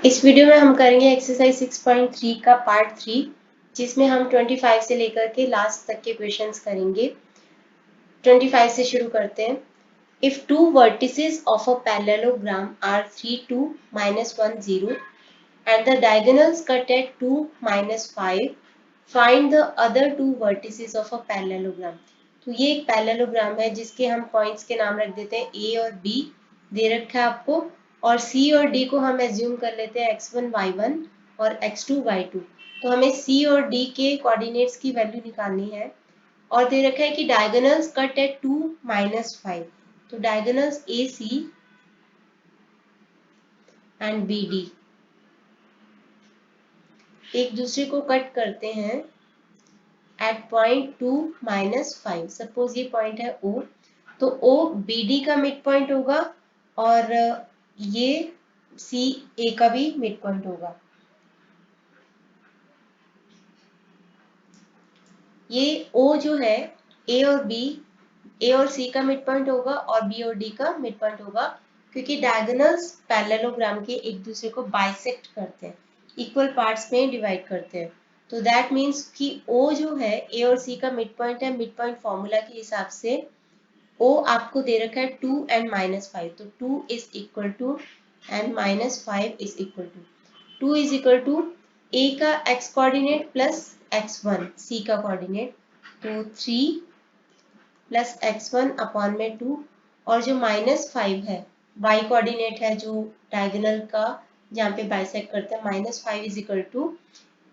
इस वीडियो में हम करेंगे एक्सरसाइज 6.3 का पार्ट 3, जिसमें हम 25 से लेकर के लास्ट तक के क्वेश्चंस करेंगे। 25 से शुरू करते हैं। If two vertices of a parallelogram are 3, 2, -1, 0 and the diagonals cut at 2, -5, find the other two vertices of a parallelogram। तो ये एक पैरेललोग्राम है जिसके हम पॉइंट्स के नाम रख देते हैं ए और बी, दे रखा है आपको, और सी और डी को हम एज्यूम कर लेते हैं x1 y1 और x2 y2। तो हमें सी और डी के कोऑर्डिनेट्स की वैल्यू निकालनी है और दे रखा है कि डायगोनल्स कट एट 2, -5। तो diagonals A C and B D एक दूसरे को कट करते हैं एट पॉइंट 2, -5। सपोज ये पॉइंट है O, तो O BD का मिड पॉइंट होगा और ये CA का भी मिड पॉइंट होगा। ये O जो है A और C का मिड पॉइंट होगा और B और D का मिड पॉइंट होगा, क्योंकि डायगोनल्स पैरेललोग्राम के एक दूसरे को बाइसेक्ट करते हैं, इक्वल पार्ट्स में डिवाइड करते हैं। तो दैट मीन्स कि O जो है A और C का मिड पॉइंट है, मिड पॉइंट फॉर्मूला के हिसाब से O आपको दे रखा है 2 and -5, तो 2 is equal to and -5 is equal to 2 is equal to A का x coordinate plus x1 C का कोऑर्डिनेट, तो 3 प्लस x1 अपॉन में 2, और जो -5 है y कोऑर्डिनेट है जो डायगोनल का जहाँ पे बाइसेक्ट करते हैं, -5 इज इक्वल टू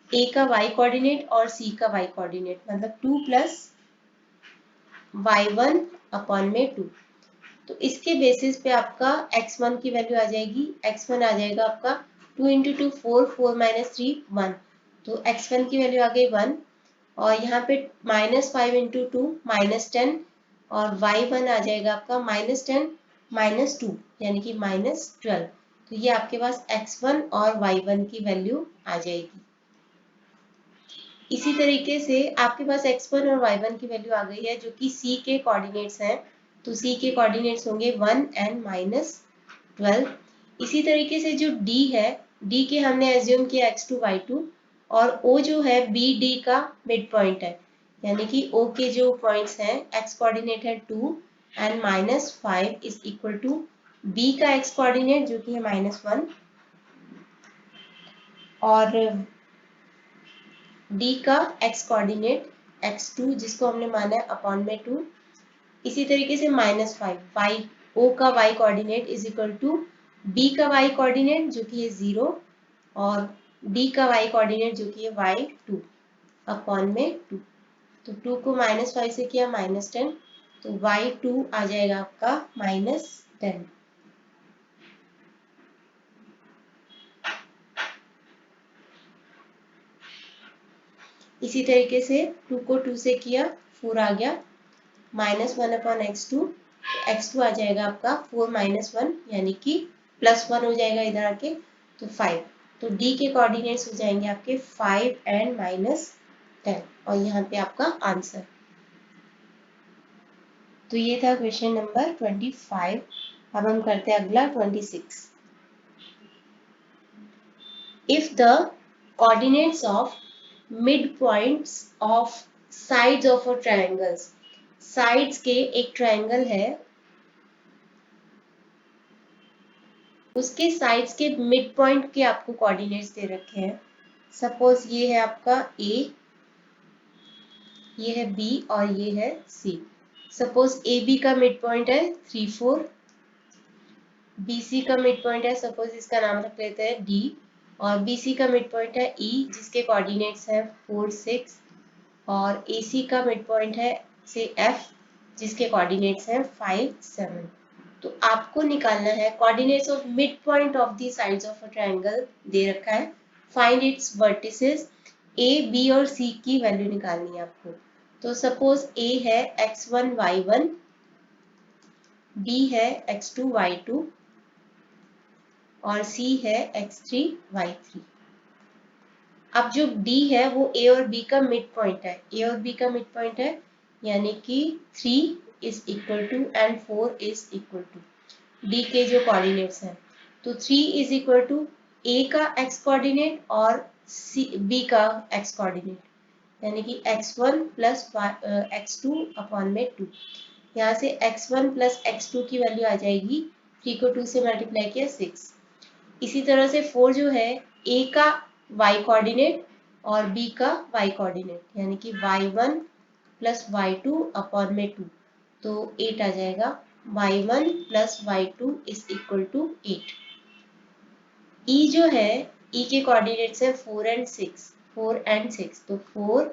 A का y कोऑर्डिनेट और C का y कोऑर्डिनेट, मतलब 2 प्लस y1 अपॉन में 2। तो इसके बेसिस पे आपका x1 की वैल्यू आ जाएगी, x1 आ जाएगा आपका 2 इंटू 2 4, 4 - 3 1, तो x1 की वैल्यू आ गई 1, और यहाँ पे -5 इंटू 2 -10, और y1 आ जाएगा आपका -10 -2 यानी कि -12। तो ये आपके पास x1 और y1 की वैल्यू आ जाएगी। इसी तरीके से आपके पास x1 और y1 की वैल्यू आ गई है, जो कि C के कोऑर्डिनेट्स हैं, तो C के कोऑर्डिनेट्स होंगे 1 and -12। इसी तरीके से जो D है, D के हमने एज्यूम किया x2 y2, और O जो है BD का मिड पॉइंट है, यानी कि O के जो पॉइंट्स हैं x कोऑर्डिनेट है 2 and -5 is equal to B का x कोऑर्डिनेट जो कि है -1 और D का x कोऑर्डिनेट x2 जिसको हमने माना है अपॉन में 2। इसी तरीके से -5 y O का y coordinate is equal to B का y कोऑर्डिनेट जो कि है 0 और D का y कोऑर्डिनेट जो कि है y2 अपॉन में 2। तो 2 को -5 से किया -10, तो y2 आ जाएगा आपका -10। इसी तरीके से 2 को 2 से किया 4 आ गया, -1 अपॉन x2, x2 आ जाएगा आपका 4 - 1 यानी कि +1 हो जाएगा इधर आके, तो 5। तो D के कोऑर्डिनेट्स हो जाएंगे आपके 5 and -10, और यहाँ पे आपका आंसर। तो ये था क्वेश्चन नंबर 25। अब हम करते हैं अगला 26। If the coordinates of mid points of sides of a triangles, sides के एक ट्रायंगल है, उसके साइड्स के मिड पॉइंट के आपको कोऑर्डिनेट्स दे रखे हैं। सपोज ये है आपका A, ये है B और ये है C। सपोज AB का मिड पॉइंट है 3, 4, BC का मिड पॉइंट है, सपोज इसका नाम रख लेते हैं D, और BC का मिड पॉइंट है E जिसके कोऑर्डिनेट्स हैं 4, 6, और AC का मिड पॉइंट है से F जिसके कोऑर्डिनेट्स हैं 5, 7। तो आपको निकालना है coordinates of mid point of the sides of a triangle, दे रखा है, find its vertices A, B और C की वैल्यू निकालनी है आपको। तो सपोज A है x1 y1, B है x2 y2 और C है x3 y3। अब जो D है वो A और B का मिड पॉइंट है, A और B का मिड पॉइंट है, यानी कि 3 is equal to and 4 is equal to D के जो कोऑर्डिनेट्स हैं, तो 3 इज इक्वल टू ए का एक्स कोऑर्डिनेट और बी का एक्स कोऑर्डिनेट, यानी कि x1 प्लस x2 अपॉन में 2। यहाँ से x1 प्लस x2 की वैल्यू आ जाएगी, 3 को 2 से मल्टीप्लाई किया 6। इसी तरह से 4 जो है a का y कोऑर्डिनेट और b का y कोऑर्डिनेट, यानी कि y1 प्लस y2 अपॉन में 2, तो 8 आ जाएगा। y1 plus y2 is equal to 8। e जो है e के कोऑर्डिनेट्स है 4 एंड 6, 4 एंड 6, तो 4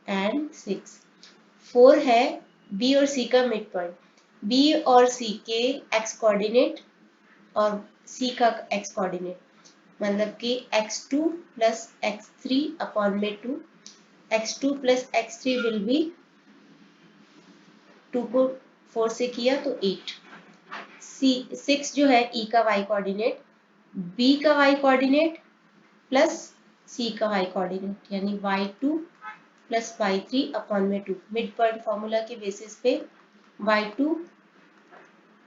एंड 6। 4 है b और c का मिड पॉइंट, b और c के x कोऑर्डिनेट और c का x कोऑर्डिनेट, मतलब कि x2 प्लस x3 अपॉन में 2, x2 plus x3 will B 2 को 4 से किया तो 8। 6 जो है e का y कोऑर्डिनेट, b का y कोऑर्डिनेट प्लस c का y कोऑर्डिनेट, यानी y2 प्लस y3 अपॉन में 2। मिड पॉइंट फॉर्मूला के बेसिस पे y2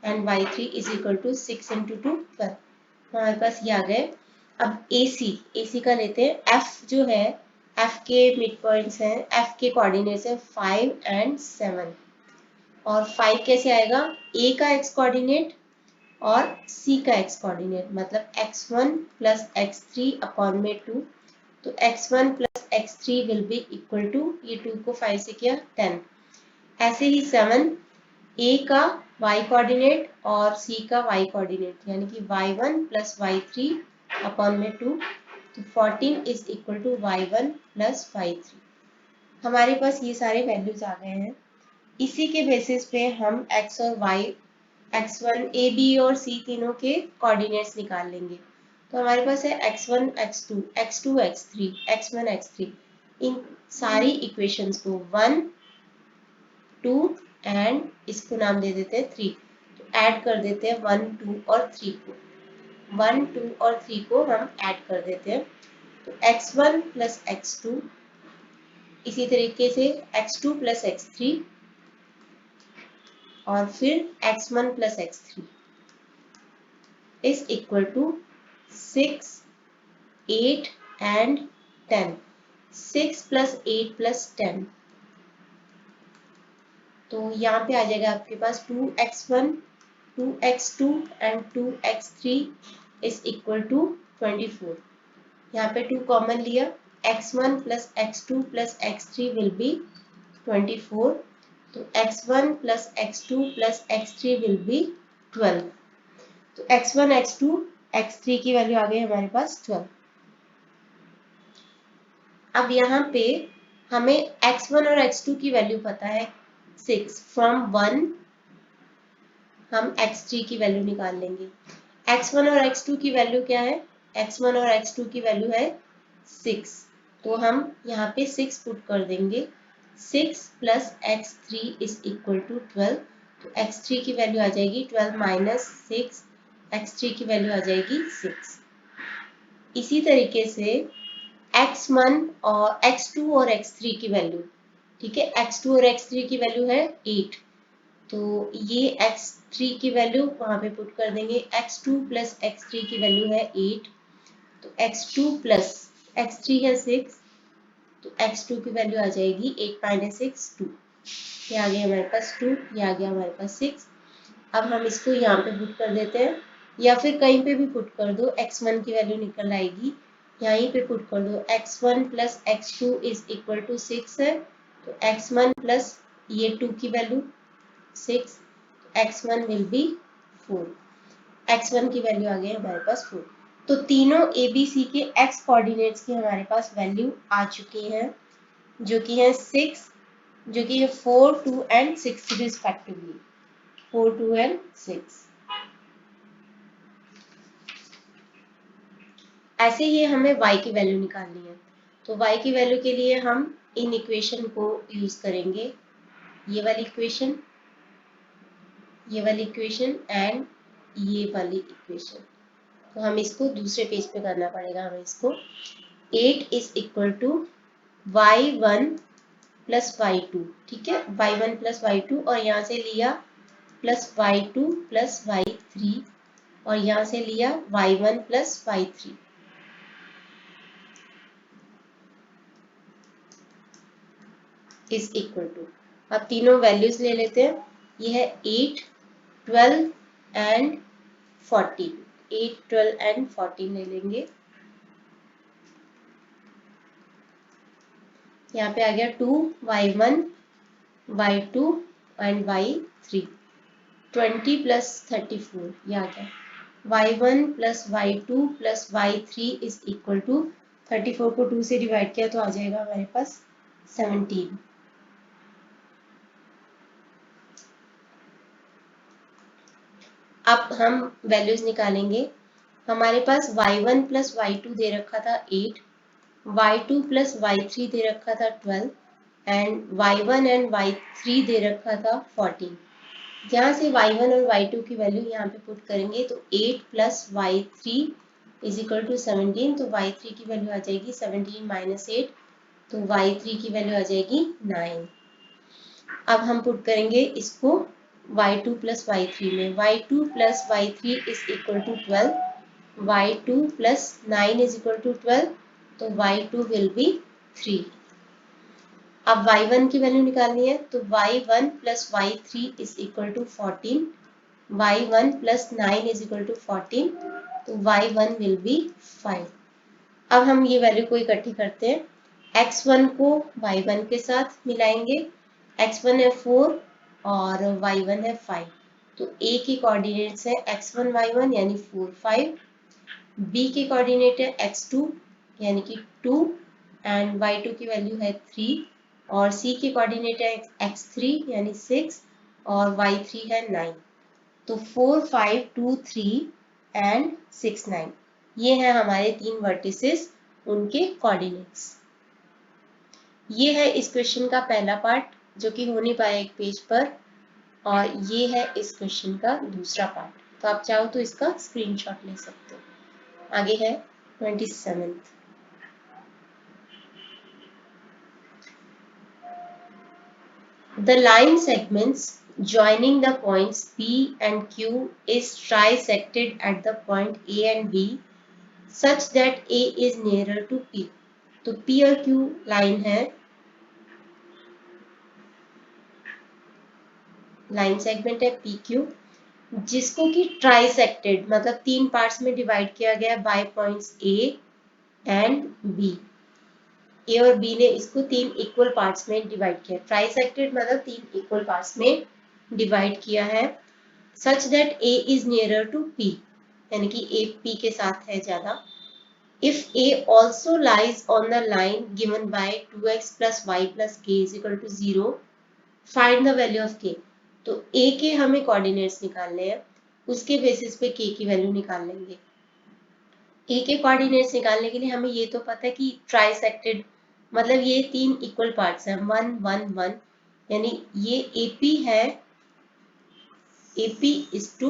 and y3 is equal to 6 into 2 12। हमारे पास ये आ गए। अब AC का लेते हैं। f जो है, f के मिड पॉइंट्स हैं, f के कोऑर्डिनेट्स हैं 5 एंड 7। और 5 कैसे आएगा, a का x कोऑर्डिनेट और c का x कोऑर्डिनेट, मतलब x1 प्लस x3 अपॉन में 2, तो x1 plus x3 will be equal to, ये 2 को 5 से किया 10। ऐसे ही 7 a का y कोऑर्डिनेट और c का y कोऑर्डिनेट, यानी कि y1 प्लस y3 अपॉन में 2, तो 14 is equal to y1 plus y3। हमारे पास ये सारे वैल्यूज आ गए हैं। इसी के बेसिस पे हम x और y, x1 a b और c तीनों के कोऑर्डिनेट्स निकाल लेंगे। तो हमारे पास है x1 x2 x2 x3 x1 x3। इन सारी इक्वेशंस को 1 2 एंड इसको नाम दे देते हैं 3, तो ऐड कर देते हैं 1 2 और 3 को। 1 2 और 3 को हम ऐड कर देते हैं, तो x1 प्लस x2, इसी तरीके से x2 प्लस x3 और फिर x1 plus x3 is equal to 6 8 and 10। 6 plus 8 plus 10, तो यहाँ पे आ जाएगा आपके पास 2x1 2x2 and 2x3 is equal to 24। यहाँ पे 2 कॉमन लिया, x1 plus x2 plus x3 will B 24, तो x1 plus x2 plus x3 will B 12। तो x1 x2 x3 की वैल्यू आ गई हमारे पास 12। अब यहाँ पे हमें x1 और x2 की वैल्यू पता है 6, फ्रॉम 1 हम x3 की वैल्यू निकाल लेंगे। x1 और x2 की वैल्यू क्या है, x1 और x2 की वैल्यू है 6, तो हम यहाँ पे 6 पुट कर देंगे। 6 plus x3 is equal to 12, तो x3 की वैल्यू आ जाएगी 12 माइनस 6, x3 की वैल्यू आ जाएगी 6। इसी तरीके से x1 और x2 और x3 की वैल्यू, ठीक है, x2 और x3 की वैल्यू है 8, तो ये x3 की वैल्यू वहां पे पुट कर देंगे। x2 प्लस x3 की वैल्यू है 8, तो x2 प्लस x3 है 6, तो x2 की वैल्यू आ जाएगी 8 माइनस 6 2। ये आ गया हमारे पास 2, ये आ गया हमारे पास 6। अब हम इसको यहाँ पे पुट कर देते हैं, या फिर कहीं पे भी पुट कर दो, x1 की वैल्यू निकल आएगी, यहीं पे पुट कर दो। x1 plus x2 is equal to 6 है, तो x1 प्लस ये 2 की value 6, x1 will be 4। x1 की वैल्यू आ गई हमारे पास 4। तो तीनों ABC के x कोऑर्डिनेट्स की हमारे पास वैल्यू आ चुकी हैं, जो कि है 6, जो कि है 4 2 एंड 6 रिस्पेक्टिवली, 4 2 एंड 6। ऐसे ही हमें y की वैल्यू निकालनी है, तो y की वैल्यू के लिए हम इन इक्वेशन को यूज करेंगे, ये वाली इक्वेशन, ये वाली इक्वेशन एंड ये वाली इक्वेशन। तो हम इसको दूसरे पेज पे करना पड़ेगा हमें इसको। 8 is equal to y1 plus y2, ठीक है, y1 प्लस y2, और यहाँ से लिया प्लस y2 प्लस y3, और यहाँ से लिया y1 plus y3। Is equal to, अब तीनों वैल्यूज ले लेते हैं। ये है 8, 12 एंड 14। 8, 12 एंड 14 ले लेंगे। यहाँ पे आ गया 2y1, y2 and y3। 20 plus 34 ये आ गया। y1 plus y2 plus y3 is equal to 34 को 2 से डिवाइड किया तो आ जाएगा हमारे पास 17। अब हम वैल्यूज निकालेंगे। हमारे पास y1 प्लस y2 दे रखा था 8, y2 प्लस y3 दे रखा था 12 एंड y1 एंड y3 दे रखा था 14। जहाँ से y1 और y2 की वैल्यू यहाँ पे पुट करेंगे तो 8 plus y3 is equal to 17, तो y3 की वैल्यू आ जाएगी 17 माइनस 8, तो y3 की वैल्यू आ जाएगी 9। अब हम पुट करेंगे इसको y2 प्लस y3 में। y2 plus y3 is equal to 12, y2 plus 9 is equal to 12, तो y2 विल बी 3। अब y1 की वैल्यू निकालनी है तो y1 plus y3 is equal to 14, y1 plus 9 is equal to 14, तो y1 विल बी 5। अब हम ये वैल्यू को इकट्ठी करते हैं। x1 को y1 के साथ मिलाएंगे। x1 है 4 और y1 है 5, तो a के कोऑर्डिनेट्स है x1 y1 यानी 4 5, b के कोऑर्डिनेट है x2 यानी कि 2 एंड y2 की वैल्यू है 3, और c के कोऑर्डिनेट है x3 यानी 6 और y3 है 9, तो 4 5 2 3 एंड 6 9 ये हैं हमारे तीन वर्टिसेस, उनके कोऑर्डिनेट्स। ये है इस क्वेश्चन का पहला पार्ट जो कि हो नहीं पाया एक पेज पर, और ये है इस क्वेश्चन का दूसरा पार्ट। तो आप चाहो तो इसका स्क्रीनशॉट ले सकते हो। आगे है 27th। The line segments joining the points P and Q is trisected at the point A and B such that A is nearer to P। तो P और Q लाइन है, लाइन सेगमेंट है P Q, जिसको कि trisected मतलब तीन parts में divide किया गया by points A and B. A और बी ने इसको तीन इक्वल पार्ट्स में डिवाइड किया। ट्राइसेक्टेड मतलब तीन इक्वल पार्ट्स में डिवाइड किया है। Such that A is nearer to P, यानी कि ए पी के साथ है ज्यादा। If A also lies on the line given by 2x plus Y plus K is equal to 0, find the value of K. तो a के हमें coordinates निकालने हैं, उसके बेसिस पे k की वैल्यू निकाल लेंगे। a के कोऑर्डिनेट्स निकालने के लिए हमें ये तो पता है कि ट्राइसेक्टेड मतलब ये तीन इक्वल पार्ट्स हैं 1 1 1, यानी ये AP है, AP इज टू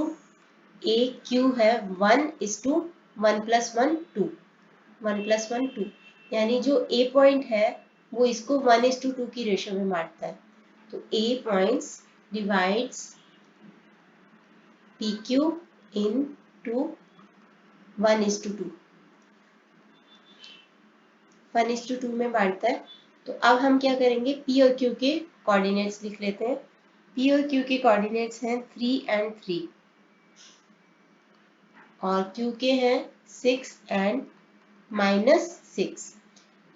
AQ है 1 इज टू 1 प्लस 1 2, 1 प्लस 1 2, यानी जो A पॉइंट है वो इसको 1:2 की रेशियो में बांटता है। तो A points divides PQ into 1:2, 1:2 में बांटता है। तो अब हम क्या करेंगे, P और Q के कोऑर्डिनेट्स लिख लेते हैं। P और Q के कोऑर्डिनेट्स हैं 3 एंड 3 और Q के हैं 6 एंड -6।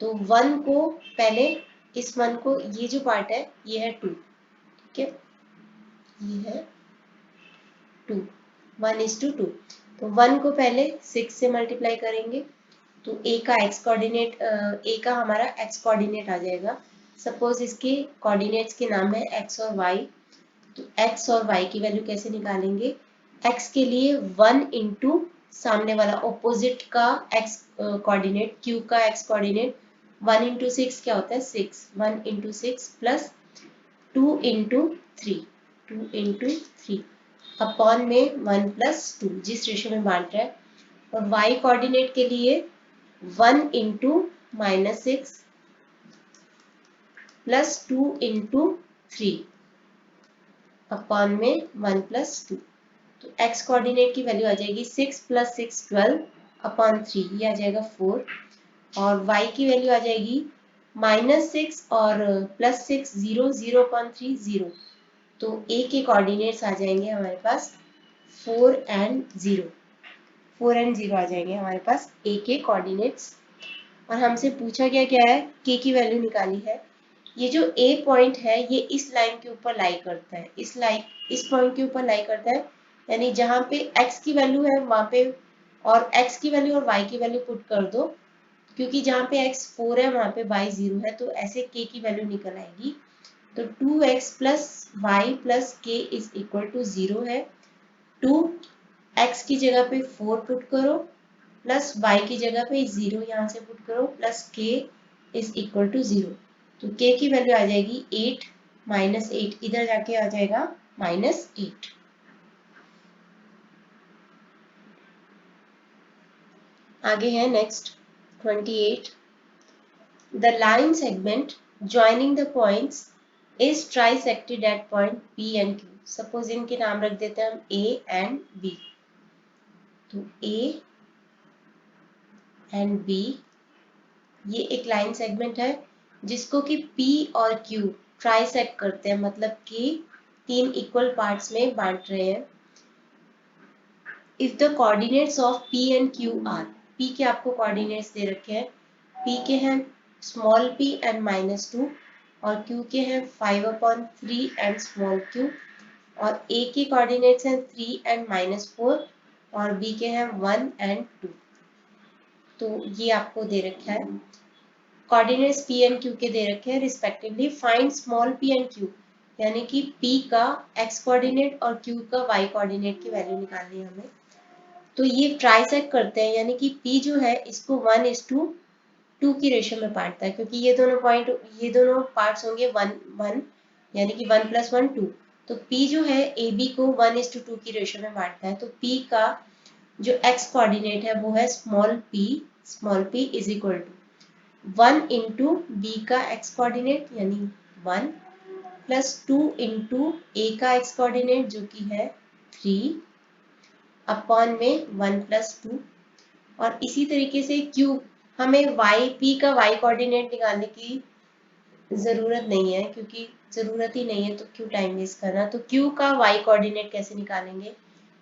तो 1 को पहले, इस 1 को, ये जो पार्ट है ये है 2, ठीक है, ये है 2, 1:2। तो 1 को पहले 6 से मल्टीप्लाई करेंगे तो a का x कोऑर्डिनेट, a का हमारा x कोऑर्डिनेट आ जाएगा। सपोज इसके कोऑर्डिनेट्स के नाम है x और y, तो x और y की वैल्यू कैसे निकालेंगे। x के लिए 1 इंटू सामने वाला ऑपोजिट का x कोऑर्डिनेट, q का x कोऑर्डिनेट 1 इंटू 6 क्या होता है 6, 1 into 6 plus 2 into 3, 2 into 3 upon में 1 प्लस 2 जिस रेशियो में बांट रहा है। और y कोऑर्डिनेट के लिए 1 इंटू -6 प्लस 2 इंटू 3 अपॉन में 1 प्लस 2। तो x कोऑर्डिनेट की वैल्यू आ जाएगी 6 प्लस 6 12 अपॉन 3, ये आ जाएगा 4, और y की वैल्यू आ जाएगी -6 और +6 0 0.3 0, तो a के कोऑर्डिनेट्स आ जाएंगे हमारे पास 4 एंड 0, 4 एंड 0 आ जाएंगे हमारे पास a के कोऑर्डिनेट्स। और हमसे पूछा गया क्या है, k की वैल्यू निकाली है। ये जो a पॉइंट है ये इस लाइन के ऊपर लाई करता है, इस पॉइंट के ऊपर लाई करता है, यानी जहाँ पे x की वैल्यू है वहां पे और x की वैल्यू और y की वैल्यू पुट कर दो, क्योंकि जहाँ पे x 4 है वहां पे y 0 है, तो ऐसे k की वैल्यू निकल आएगी। तो 2x plus Y plus K is equal to 0 है। 2x की जगह पे 4 पुट करो, प्लस y की जगह पे 0 यहाँ से पुट करो, plus k is equal to 0। तो k की वैल्यू आ जाएगी 8, -8 इधर जाके आ जाएगा -8। आगे है next 28। The line segment joining the points is trisected at point P and Q। Suppose इनके नाम रख देते हैं हम A एंड B। तो A एंड B ये एक लाइन सेगमेंट है जिसको कि P और Q ट्राइसेक्ट करते हैं, मतलब कि 3 इक्वल पार्ट्स में बांट रहे हैं। If the coordinates of P and Q are, P के आपको कोऑर्डिनेट्स दे रखे हैं, P के हैं स्मॉल p एंड -2 और Q के हैं 5/3 एंड स्मॉल q, और A के कोऑर्डिनेट्स हैं 3 एंड -4 और B के हैं 1 एंड 2। तो ये आपको दे रखा है, कोऑर्डिनेट्स P एंड Q के दे रखे हैं respectively. Find small p and Q, यानी कि P का x कोऑर्डिनेट और Q का y कोऑर्डिनेट की वैल्यू निकालनी है हमें। तो ये ट्राइसेक्ट करते हैं, यानी कि P जो है इसको 1:2 की रेशियो में बांटता है, क्योंकि ये दोनों पार्ट्स होंगे 1 1, यानी कि 1 + 1 2। तो P जो है AB को 1:2 की रेशियो में बांटता है। तो P का जो x कोऑर्डिनेट है वो है small p is equal to 1 into B का x कोऑर्डिनेट यानी 1 प्लस 2 इंटू ए का x कोऑर्डिनेट जो कि है 3 अपॉन में 1 + 2। और इसी तरीके से q, हमें p का y कोऑर्डिनेट निकालने की ज़रूरत नहीं है, क्योंकि ज़रूरत ही नहीं है तो क्यों टाइम वेस्ट करना। तो q का y कोऑर्डिनेट कैसे निकालेंगे,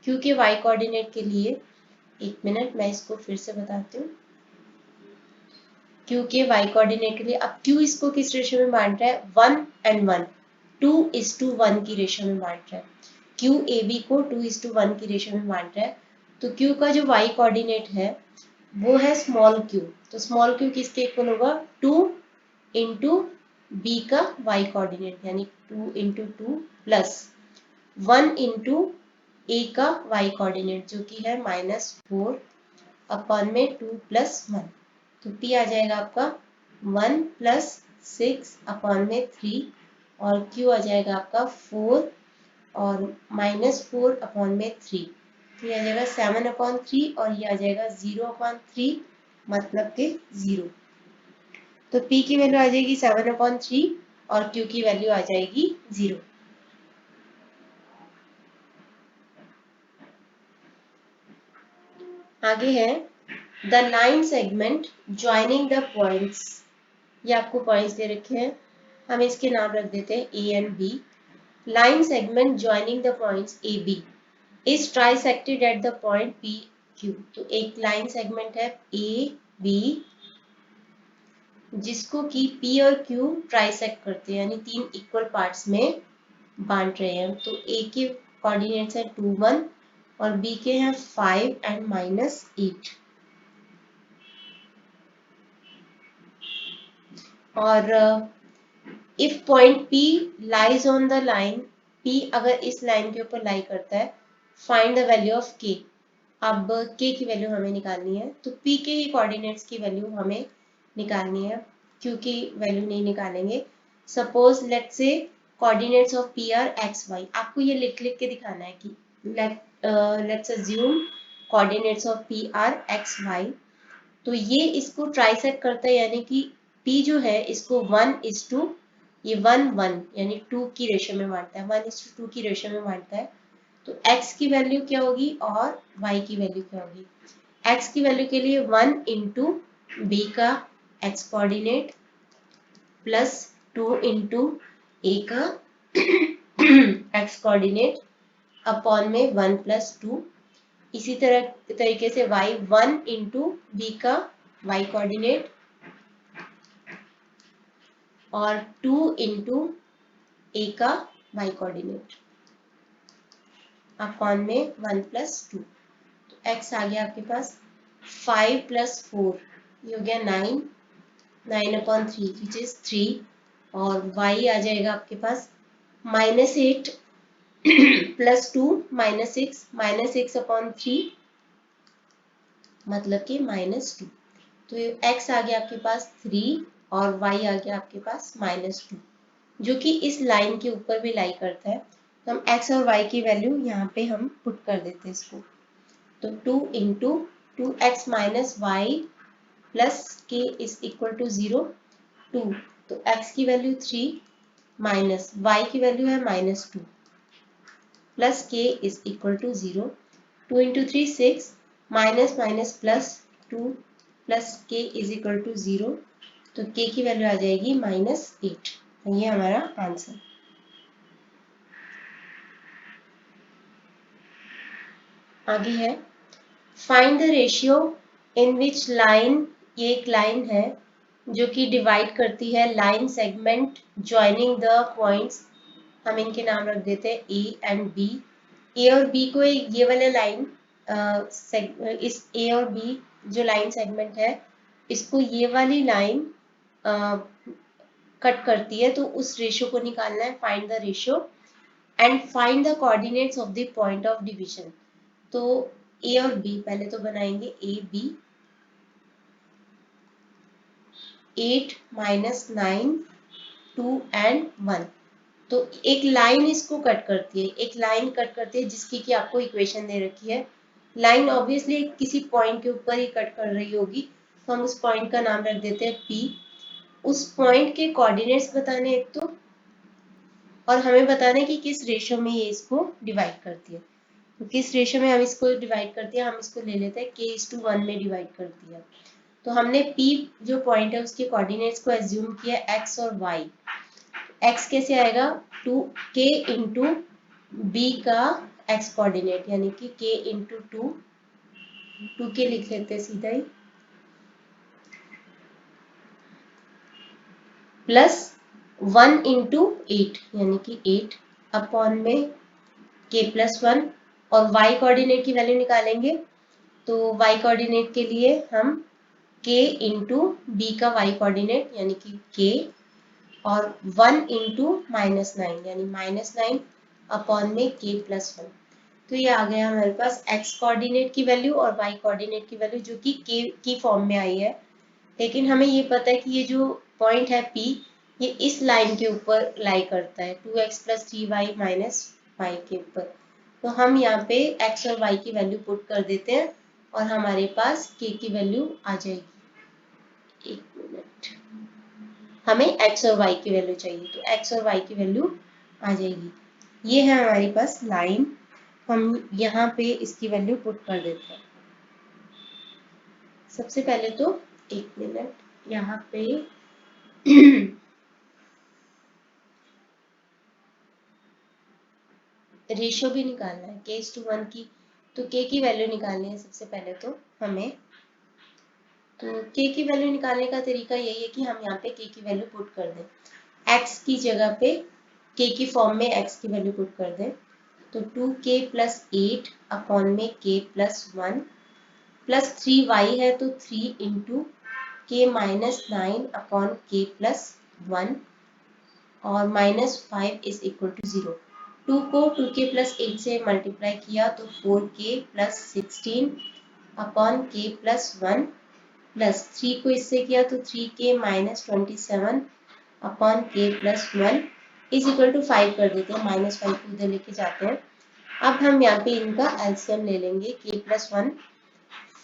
q के y कोऑर्डिनेट के लिए, एक मिनट मैं इसको फिर से बताती हूँ। Q के y कोऑर्डिनेट के लिए, अब Q इसको किस रेशियो में बांट रहा है, 1 एंड 1, 2:1 की रेशियो में बांट रहा है। Q AB को 2:1 की रेशियो में बांट रहा है। तो Q का जो y कोऑर्डिनेट है वो है स्मॉल q, तो स्मॉल q किसके इक्वल होगा, 2 इंटू बी का y कोऑर्डिनेट यानी 2 इंटू 2 प्लस 1 इंटू ए का y कोऑर्डिनेट जो कि है -4 अपॉन में 2 + 1। तो P आ जाएगा आपका 1 + 6 अपॉन में 3 और Q आ जाएगा आपका 4 और -4 अपॉन में 3। तो ये आ जाएगा 7/3 और ये आ जाएगा 0/3, मतलब कि 0। तो P की वैल्यू आ जाएगी 7/3 और Q की वैल्यू आ जाएगी 0। आगे है the line segment joining the points. ये आपको पॉइंट्स दे रखे हैं, हम इसके नाम रख देते हैं A and B। Line segment joining the points AB is trisected at the point PQ। तो एक लाइन सेगमेंट है AB जिसको कि P और Q ट्राइसेक्ट करते हैं, यानी 3 इक्वल पार्ट्स में बांट रहे हैं। तो A के कोऑर्डिनेट्स है 2 1 और B के हैं 5 एंड -8। और if point P lies on the line, P अगर इस लाइन के ऊपर लाई करता है, find the value of K। अब K की वैल्यू हमें निकालनी है, तो P के ही कोऑर्डिनेट्स की वैल्यू हमें निकालनी है, Q की वैल्यू नहीं निकालेंगे। Suppose let's say coordinates of P are x y, आपको ये लिख के दिखाना है कि let's assume coordinates of P are x y। तो ये इसको ट्राइसेक्ट करता है, यानी कि P जो है इसको 1:2, ये 1 1 यानी 2 की रेशियो में बांटता है, 1:2 की रेशियो में बांटता है। तो x की वैल्यू क्या होगी और y की वैल्यू क्या होगी। x की वैल्यू के लिए 1 इंटू बी का x कोऑर्डिनेट प्लस 2 इंटू ए का एक्स कोऑर्डिनेट अपॉन में 1 प्लस 2। इसी तरीके से y 1 इंटू बी का y कोऑर्डिनेट और 2 इंटू ए का y कोऑर्डिनेट अपॉन में 1 प्लस 2। तो x आ गया आपके पास 5 प्लस 4, ये हो गया 9, 9 अपॉन 3 विच इज 3, और y आ जाएगा आपके पास -8 प्लस 2 -6, -6 अपॉन 3 मतलब कि -2। तो x आ गया आपके पास 3 और y आ गया आपके पास -2, जो कि इस लाइन के ऊपर भी लाई करता है। तो हम x और y की वैल्यू यहाँ पे हम पुट कर देते हैं इसको। तो 2 into 2x minus Y plus K is equal to 0, 2। तो x की वैल्यू 3 माइनस y की वैल्यू है -2 plus K is equal to 0, 2 into 3 6, minus minus plus 2 plus K is equal to 0। तो के की वैल्यू आ जाएगी -8। ये हमारा आंसर। आगे है find the ratio in which line, ये एक लाइन है जो कि डिवाइड करती है line segment joining the points. हम इनके नाम रख देते हैं ए एंड बी। ए और बी को ये वाला लाइन इस ए और बी जो लाइन सेगमेंट है इसको ये वाली लाइन कट करती है। तो उस रेशियो को निकालना है, find the ratio and find the coordinates of the point of division. तो ए और बी पहले तो बनाएंगे ए बी। 8 -9 2 एंड 1। तो एक लाइन इसको कट करती है, एक लाइन कट करती है जिसकी कि आपको इक्वेशन दे रखी है। लाइन ऑब्वियसली किसी पॉइंट के ऊपर ही कट कर रही होगी, तो हम उस पॉइंट का नाम रख देते हैं P। उस पॉइंट के कोऑर्डिनेट्स बताने एक तो, और हमें बताना है कि किस रेशियो में ये इसको डिवाइड करती है। तो किस रेशियो में हम इसको डिवाइड करते हैं, हम इसको ले लेते हैं k:1 में डिवाइड करती है। तो हमने P जो पॉइंट है उसके कोऑर्डिनेट्स को एज्यूम किया x और y। x कैसे आएगा, 2k इंटू बी का x कोऑर्डिनेट यानी कि k इंटू 2k लिख लेते हैं सीधा ही, प्लस 1 इंटू 8 यानी कि 8 अपॉन में k प्लस 1, और y कोऑर्डिनेट की वैल्यू निकालेंगे। तो y कोऑर्डिनेट के लिए हम k इंटू बी का y कोऑर्डिनेट यानी कि k और 1 इंटू -9 यानी -9 अपॉन में k प्लस 1। तो ये आ गया हमारे पास x कोऑर्डिनेट की वैल्यू और y कोऑर्डिनेट की वैल्यू जो कि k की फॉर्म में आई है। लेकिन हमें ये पता है कि ये जो पॉइंट है P ये इस लाइन के ऊपर लाई करता है 2x + 3y - y के ऊपर। तो हम यहाँ पे x और y की वैल्यू पुट कर देते हैं और हमारे पास k की वैल्यू आ जाएगी। एक मिनट, हमें x और y की वैल्यू चाहिए, तो x और y की वैल्यू आ जाएगी। ये है हमारे पास लाइन, हम यहाँ पे इसकी वैल्यू पुट कर देते हैं। सबसे पहले तो एक मिनट यहाँ पे रेशियो भी निकालना है k:1 की। तो k की वैल्यू निकालनी है सबसे पहले तो हमें। तो k की वैल्यू निकालने का तरीका यही है कि हम यहाँ पे k की वैल्यू पुट कर दें, x की जगह पे k की फॉर्म में x की वैल्यू पुट कर दें। तो 2k + 8 अपॉन में k + 1 प्लस 3y है तो 3 इंटू k -9 अपॉन k + 1 और -5 इज इक्वल टू 0। 2 को 2k + 8 से मल्टीप्लाई किया तो 4k + 16 अपॉन k + 1 प्लस 3 को इससे किया तो 3k - 27 upon k + 1 is equal to 5 कर देते हैं, -5 को उधर लेके जाते हैं। अब हम यहाँ पे इनका एलसीएम ले लेंगे, k + 1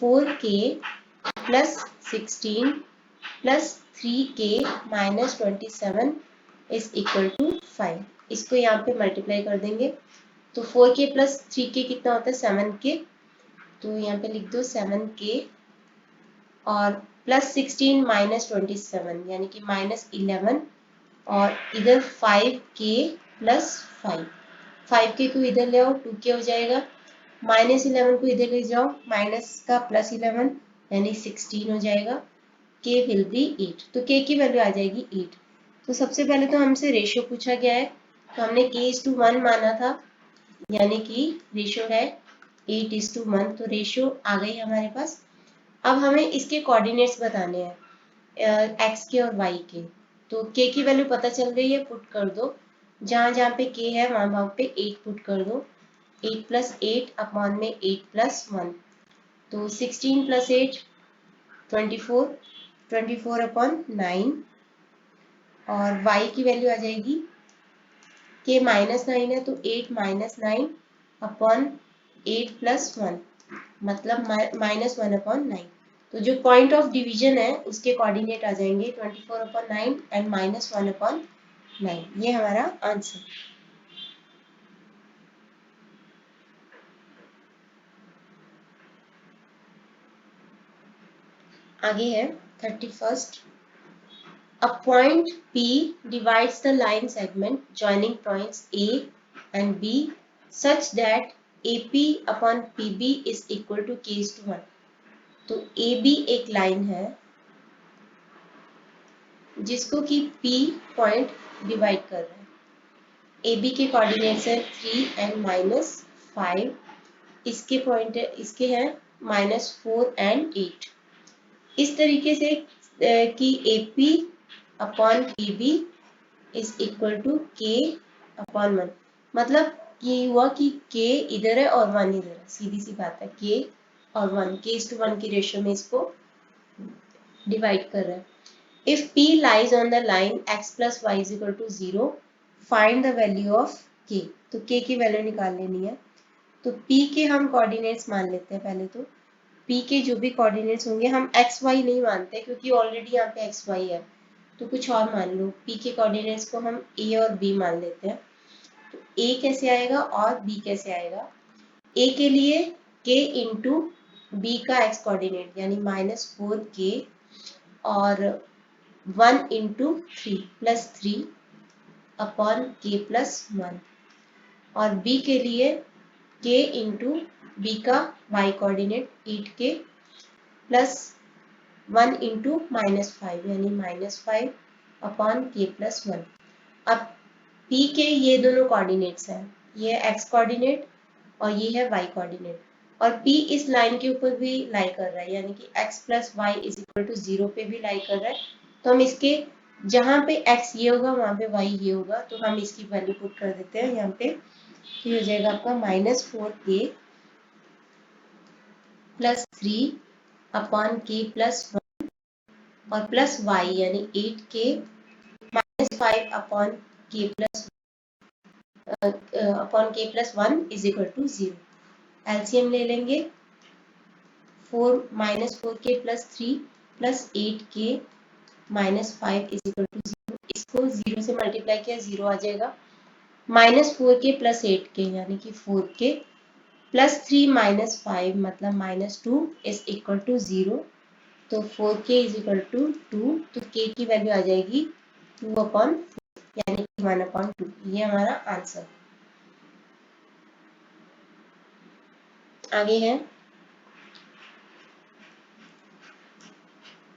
4k + 16 plus 3k - 27 is equal to 5। इसको यहाँ पे मल्टीप्लाई कर देंगे तो 4k + 3k कितना होता है 7k। तो यहाँ पे लिख दो 7k और +16 -27 यानी कि -11 और इधर 5k + 5, 5k को इधर ले आओ 2k हो जाएगा, -11 को इधर ले जाओ माइनस का +11 यानी 16 हो जाएगा, k विल बी 8, तो k की वैल्यू आ जाएगी 8। तो सबसे पहले तो हमसे रेशियो पूछा गया है, तो हमने k:1 माना था, यानी कि रेशियो है 8:1, तो रेशियो आ गई हमारे पास। अब हमें इसके कोऑर्डिनेट्स बताने हैं x के और y के, तो k की वैल्यू पता चल गई है, पुट कर दो, जहां जहां पे k है वहां वहां पे 8 पुट कर दो, 8 + 8 अपॉन में 8 + 1, तो 16 + 8 24, 24 अपॉन 9, और y की वैल्यू आ जाएगी k -9 है तो 8 - 9 अपॉन 8 + 1, मतलब -1 अपॉन 9। तो जो पॉइंट ऑफ डिवीजन है उसके कोऑर्डिनेट आ जाएंगे 24 अपॉन 9 एंड -1 अपॉन 9, ये हमारा आंसर। आगे है 31st, a point P divides the line segment joining points A and B such that AP upon PB is equal to k:1। तो AB एक line है जिसको कि P पॉइंट डिवाइड कर रहा है। AB के कोऑर्डिनेट्स है 3 एंड -5, इसके पॉइंट है, इसके हैं -4 एंड 8। इस तरीके से कि AP upon PB is equal to k upon 1, मतलब ये हुआ कि k इधर है और 1 इधर है, सीधी सी बात है, k और 1 k:1 की रेशियो में इसको डिवाइड कर रहा है। If P lies on the line x + y is equal to 0, find the value of k। तो k की वैल्यू निकाल लेनी है, तो P के हम कोऑर्डिनेट्स मान लेते हैं पहले। तो P के जो भी कोऑर्डिनेट्स होंगे, हम x y नहीं मानते क्योंकि ऑलरेडी यहाँ पे x y है, तो कुछ और मान लो। P के कोऑर्डिनेट्स को हम a और b मान लेते हैं, तो a कैसे आएगा और b कैसे आएगा। a के लिए k इंटू b का x कोऑर्डिनेट यानी -4k और 1 इंटू 3 +3 अपॉन k + 1, और b के लिए k इंटू b का y coordinate 8k plus 1 into -5 यानी -5 अपॉन k + 1। अब p के ये दोनों कोऑर्डिनेट्स हैं, ये है x कोऑर्डिनेट और ये है y कोऑर्डिनेट, और p इस लाइन के ऊपर भी लाई कर रहा है, यानी कि x + y = 0 पे भी लाई कर रहा है। तो हम इसके जहां पे x ये होगा वहां पे y ये होगा, तो हम इसकी वैल्यू पुट कर देते हैं यहाँ पे, तो ये हो जाएगा आपका -4k + 3 अपॉन k + 1 और प्लस y यानी 8k -5 upon k + 1 is equal to 0। LCM ले लेंगे, 4-4k + 3 + 8k -5 is equal to 0। इसको 0 से मल्टीप्लाई किया 0 आ जाएगा, -4k + 8k यानी कि 4k + 3 -5 मतलब -2 इज इक्वल टू 0। तो 4k इज इक्वल टू 2, तो k की वैल्यू आ जाएगी 2/4 यानी कि 1/2। ये हमारा आंसर। आगे है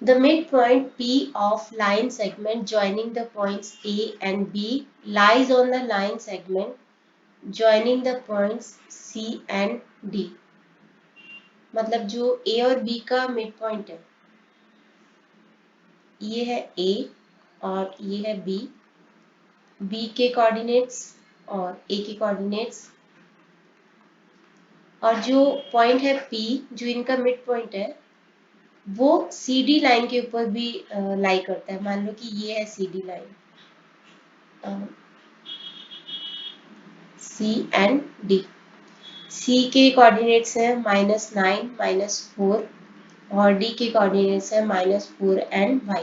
the midpoint P of line segment joining the points A and B lies on the line segment joining the points C and D। मतलब जो A और B का मिड पॉइंट है, ये है A और ये है B, B के कोऑर्डिनेट्स और A के कोऑर्डिनेट्स, और जो पॉइंट है P जो इनका मिड पॉइंट है वो CD लाइन के ऊपर भी लाई करता है। मान लो कि ये है CD line, C and D। C के कोऑर्डिनेट्स हैं -9 -4 और D के कोऑर्डिनेट्स हैं -4 एंड y।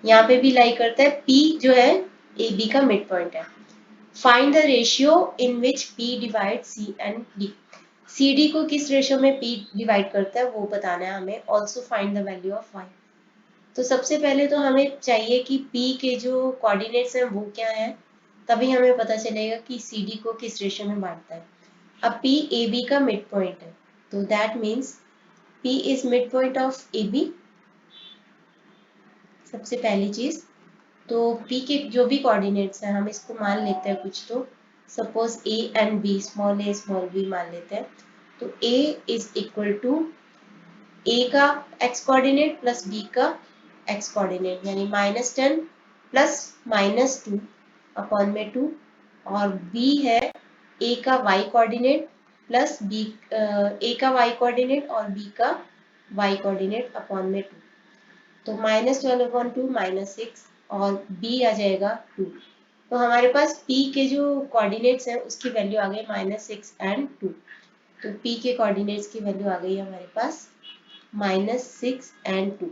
यहाँ पे भी लाई करता है। P जो है AB का मिड पॉइंट है। Find the ratio in which P divide C and D। C D को किस रेशो में पी डिवाइड करता है वो बताना है हमें। Also find the value of y. तो सबसे पहले तो हमें चाहिए कि पी के जो कोऑर्डिनेट्स हैं वो क्या है, तभी हमें पता चलेगा कि सी डी को किस रेशो में बांटता है। अब पी ए बी का मिड पॉइंट है, तो that means P is mid point of A B, सबसे पहली चीज। तो P के जो भी कोऑर्डिनेट्स हैं हम इसको मान लेते हैं कुछ, तो suppose A and B, small a small b मान लेते हैं। तो A is equal to A का x कोऑर्डिनेट प्लस B का x कोऑर्डिनेट, यानी -10 प्लस -2 अपॉन में 2, और B है A का y कोऑर्डिनेट प्लस A का y कोऑर्डिनेट और B का y कोऑर्डिनेट अपॉन में 2। तो -12/2 -6 और b आ जाएगा 2। तो हमारे पास p के जो कोऑर्डिनेट्स हैं उसकी वैल्यू आ गई -6 एंड 2। तो p के कोऑर्डिनेट्स की वैल्यू आ गई हमारे पास -6 एंड 2।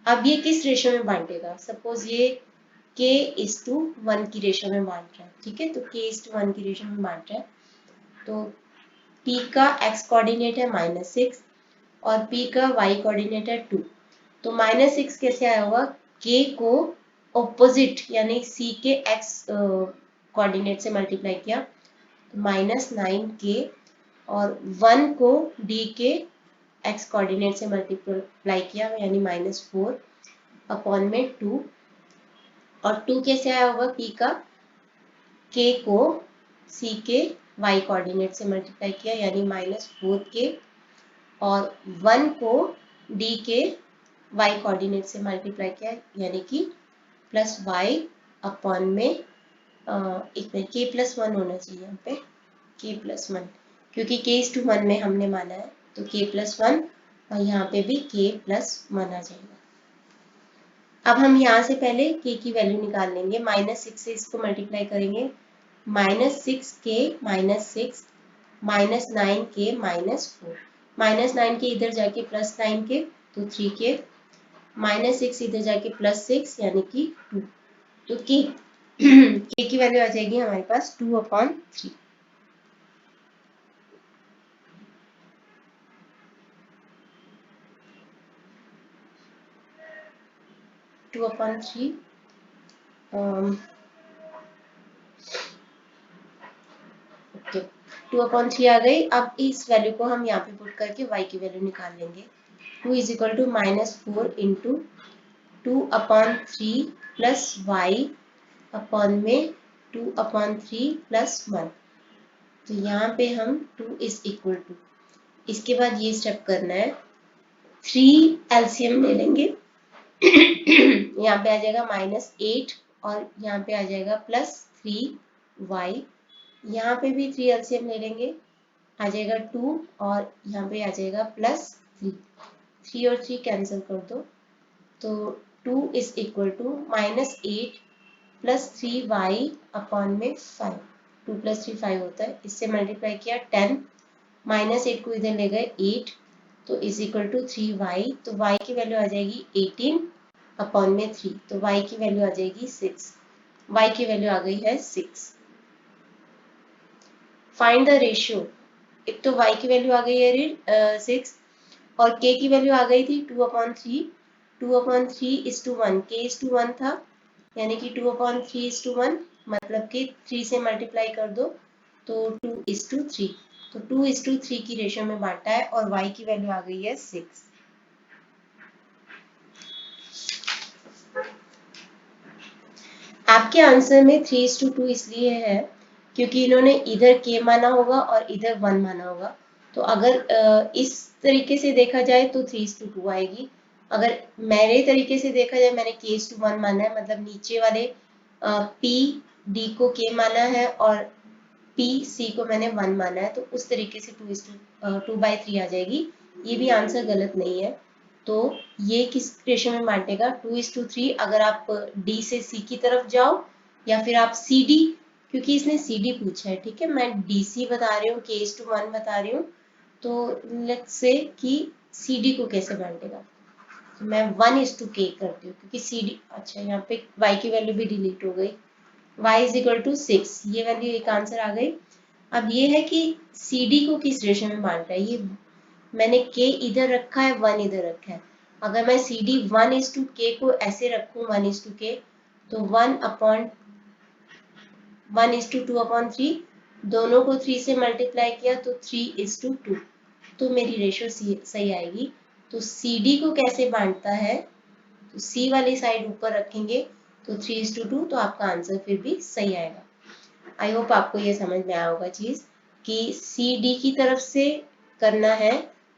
अब ये किस रेशो में बांटेगा? सपोज ये k:1 की रेशो में बांट रहा है, ठीक है। तो k:1 की रेशो में बांट रहा है, तो p का x कोऑर्डिनेट है -6 और p का y कोऑर्डिनेट है 2। तो -6 कैसे आया होगा? k को ऑपोजिट यानी c के x कोऑर्डिनेट से मल्टीप्लाई किया, तो -9k, और 1 को d के x कोऑर्डिनेट से मल्टीप्लाई किया यानी -4 अपॉन में 2। और 2 कैसे आया होगा? p का k को c के y कोऑर्डिनेट से मल्टीप्लाई किया यानी -4k, और 1 को d के y कोऑर्डिनेट से मल्टीप्लाई किया यानी कि +y अपॉन में एक मिनट, k+1 होना चाहिए यहाँ पे, k+1, क्योंकि k:1 में हमने माना है, तो k+1, और यहाँ पे भी k+1 आ जाएगा। अब हम यहाँ से पहले k की वैल्यू निकाल लेंगे, -6 से इसको मल्टीप्लाई करेंगे, -6k -6 -9k -4, -9k इधर जाके +9k, तो 3k, -6 इधर जाके +6 यानी कि 2। तो k की वैल्यू आ जाएगी हमारे पास 2/3। ओके, 2/3 आ गई। अब इस वैल्यू को हम यहाँ पे पुट करके y की वैल्यू निकाल लेंगे। 2 is equal to -4 into 2/3 plus y upon में 2/3 प्लस 1। तो यहाँ पे हम 2 इज इक्वल टू, इसके बाद ये स्टेप करना है, 3 एलसीएम ले लेंगे, यहाँ पे आ जाएगा -8 और यहाँ पे आ जाएगा +3y, यहाँ पे भी 3 एलसीएम ले लेंगे, आ जाएगा 2 और यहाँ पे आ जाएगा +3, 3 और 3 कैंसिल कर दो, तो 2 is equal to -8 plus 3y upon में 5, 2 + 3 5 होता है, इससे मल्टीप्लाई किया 10, -8 को इधर ले गए 8, तो इज इक्वल टू 3y, तो y की वैल्यू आ जाएगी 18 अपॉन में 3, तो y की वैल्यू आ जाएगी 6, y की वैल्यू आ गई है 6। फाइंड द रेशियो, एक तो y की वैल्यू आ गई है 6 और k की वैल्यू आ गई थी 2/3, 2/3:1, k:1 था, यानी कि 2/3:1, मतलब कि 3 से मल्टीप्लाई कर दो तो 2:3, तो 2:3 की रेशियो में बांटा है और y की वैल्यू आ गई है 6। आपके आंसर में 3:2 इसलिए है क्योंकि इन्होंने इधर k माना होगा और इधर 1 माना होगा। तो अगर इस तरीके से देखा जाए तो 3:2 आएगी। अगर मेरे तरीके से देखा जाए, मैंने k:1 माना है, मतलब नीचे वाले p d को k माना है और p c को मैंने 1 माना है, तो उस तरीके से 2/3 आ जाएगी। ये भी आंसर गलत नहीं है। तो ये किस रेशियो में बांटेगा? 2:3। अगर आप d से c की तरफ जाओ या फिर आप cd, क्योंकि इसने cd पूछा है, ठीक है, मैं dc बता रही हूँ, k:1 बता रही हूँ, तो लेट्स से कि cd को कैसे बांटेगा, तो मैं 1:k करती हूँ क्योंकि cd, अच्छा यहाँ पे y की वैल्यू भी डिलीट हो गई, y इज इक्वल टू 6, ये वैल्यू एक आंसर आ गई। अब ये है कि सी डी को किस रेशो में बांटा है, ये मैंने के इधर रखा है, 1 इधर रखा है। अगर मैं सी डी 1:k को ऐसे रखूं 1:k, तो 1:2/3, दोनों को 3 से मल्टीप्लाई किया तो 3:2, तो मेरी रेशो सही आएगी। तो सी डी को कैसे बांटता है, तो सी वाली साइड ऊपर रखेंगे तो 3:2, तो आपका आंसर फिर भी सही आएगा। आई होप आपको ये समझ में आया होगा चीज कि सी डी की तरफ से करना है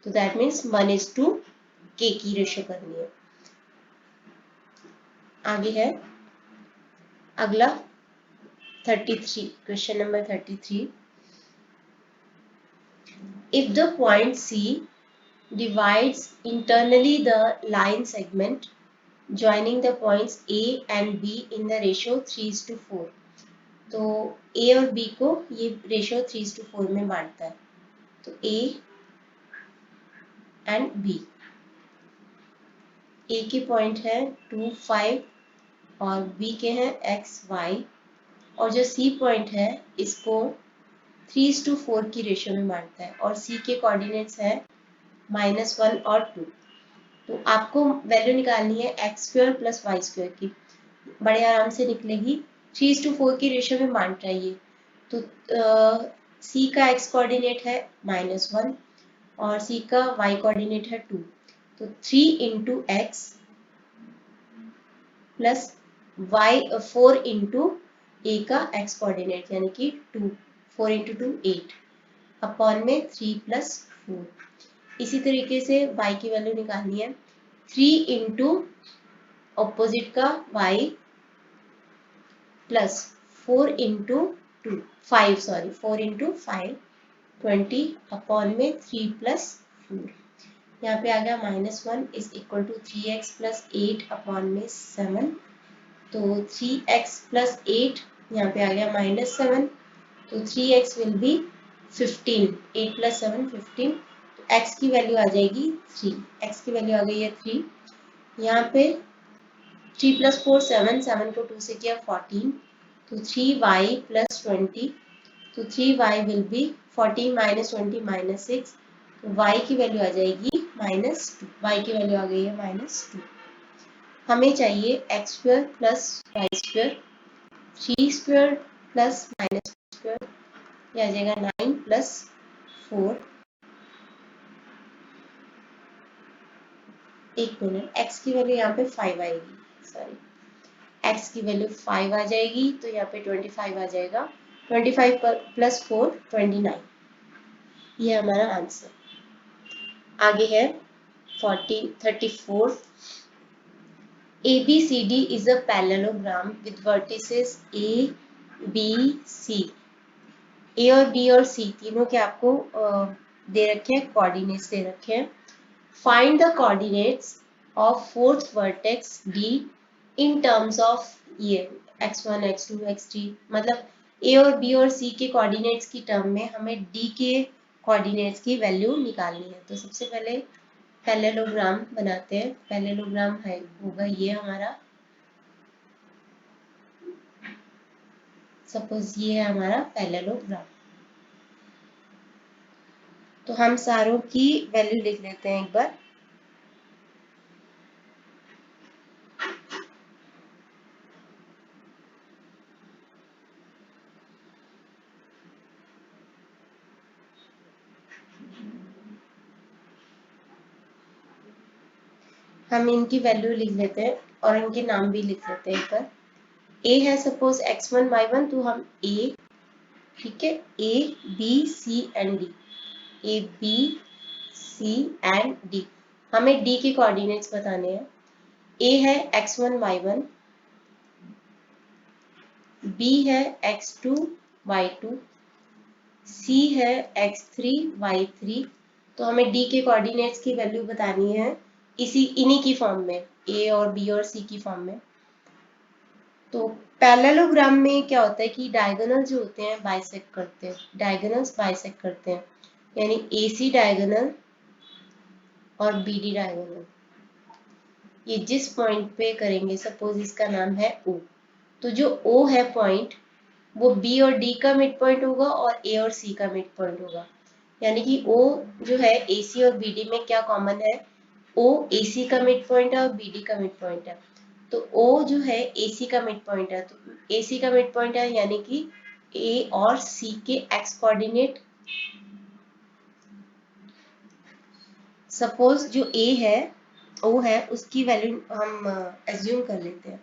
तो दैट मीन्स 1:k की रेशो करनी है। आगे है अगला 33, question number 33। If the point C divides internally the line segment joining the points A and B in the ratio 3:4, तो A और B को ये रेशियो 3:4 में बांटता है। तो A एंड B, A के पॉइंट है 2, 5 और B के हैं x, y, और जो C पॉइंट है इसको 3:4 की रेशियो में बांटता है और C के कोऑर्डिनेट्स है -1 और 2। तो आपको वैल्यू निकालनी है x² + y² की, बड़े आराम से निकलेगी। 3:4 की रेशियो में बांट रहा है ये, तो C का x कोऑर्डिनेट है -1 और C का y कोऑर्डिनेट है 2, तो 3 × x प्लस y 4 × a का x कोऑर्डिनेट यानी कि 2, 4 × 2 8 अपॉन में 3 + 4। इसी तरीके से y की वैल्यू निकालनी है 3 × ऑपोजिट का y प्लस 4 × 2 5 सॉरी 4 × 5 20 अपॉन में 3 + 4। यहाँ पे आ गया -1 is equal to 3x + 8 upon में 7, तो 3x + 8 यहाँ पे आ गया -7, तो 3x विल बी 15, 8 + 7 15, तो x की वैल्यू आ जाएगी 3, x की वैल्यू आ गई है 3। यहाँ पे 3 + 4 7, 7 को 2 से किया 14, तो 3y + 20, तो 3y विल बी 14 - 20 - 6, तो y की वैल्यू आ जाएगी -2, y की वैल्यू आ गई है -2। हमें चाहिए x² + y², 3² प्लस -2, यह आ जाएगा 9 + 4। एक मिनट, x की वैल्यू यहाँ पे 5 आएगी, सॉरी x की वैल्यू 5 आ जाएगी, तो यहाँ पे 25 आ जाएगा, 25 + 4 29, ये हमारा आंसर। आगे है 34। ABCD is a parallelogram with vertices A, B, C। A और B और C तीनों के आपको दे रखे हैं, कोऑर्डिनेट्स दे रखे हैं। Find the coordinates of fourth vertex D in terms of ये x1, x2, x3, मतलब A और B और C के कोऑर्डिनेट्स की टर्म में हमें D के कोऑर्डिनेट्स की वैल्यू निकालनी है। तो सबसे पहले पैरेललोग्राम बनाते हैं। पैरेललोग्राम है होगा ये हमारा, सपोज ये है हमारा पैरेललोग्राम। तो हम सारों की वैल्यू लिख लेते हैं एक बार। हम इनकी वैल्यू लिख लेते हैं और इनके नाम भी लिख लेते हैं एक बार। ए है सपोज x1 y1, तो हम ए, ठीक है, A B C and D, A B C and D, हमें डी के कोऑर्डिनेट्स बताने हैं। ए है x1 y1, बी है x2 y2, सी है x3 y3, तो हमें डी के कोऑर्डिनेट्स की वैल्यू बतानी है इन्हीं की फॉर्म में, ए और बी और सी की फॉर्म में। तो पैरेललोग्राम में क्या होता है कि डायगोनल जो होते हैं बाइसेक्ट करते हैं, डायगोनल्स बाइसेक्ट करते हैं, यानी AC डायगोनल और BD डायगोनल, ये जिस पॉइंट पे करेंगे, सपोज इसका नाम है O, तो जो O है पॉइंट, वो बी और डी का मिड पॉइंट होगा और ए और सी का मिड पॉइंट होगा। यानी कि ओ जो है ए सी और बी डी में क्या कॉमन है, ओ ए सी का मिड पॉइंट है और बी डी का मिड पॉइंट है। तो ओ जो है ए सी का मिड पॉइंट है, तो ए सी का मिड पॉइंट है यानी कि ए और सी के एक्स कोऑर्डिनेट, सपोज जो ए है ओ है उसकी वैल्यू हम एज्यूम कर लेते हैं।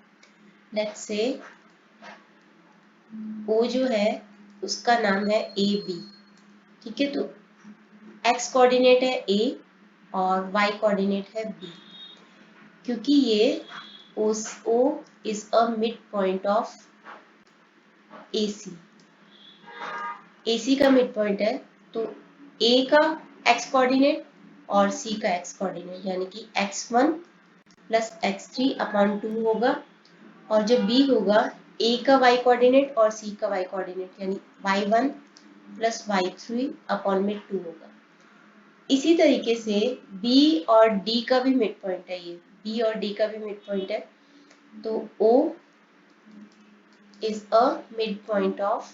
लेट्स से ओ जो है उसका नाम है ए बी, ठीक है। तो एक्स कोऑर्डिनेट है ए और वाई कोऑर्डिनेट है बी। क्योंकि ये O is a mid point of A C, A C का मिड पॉइंट है, तो ए का एक्स कोऑर्डिनेट और सी का एक्स कोऑर्डिनेट यानी कि x1 प्लस x3 अपॉन 2 होगा, और जो b होगा a का y कोऑर्डिनेट और c का y कोऑर्डिनेट यानी y1 प्लस y3 अपॉन में 2 होगा। इसी तरीके से b और d का भी मिड पॉइंट है, ये b और d का भी मिड पॉइंट है, तो o is a mid point of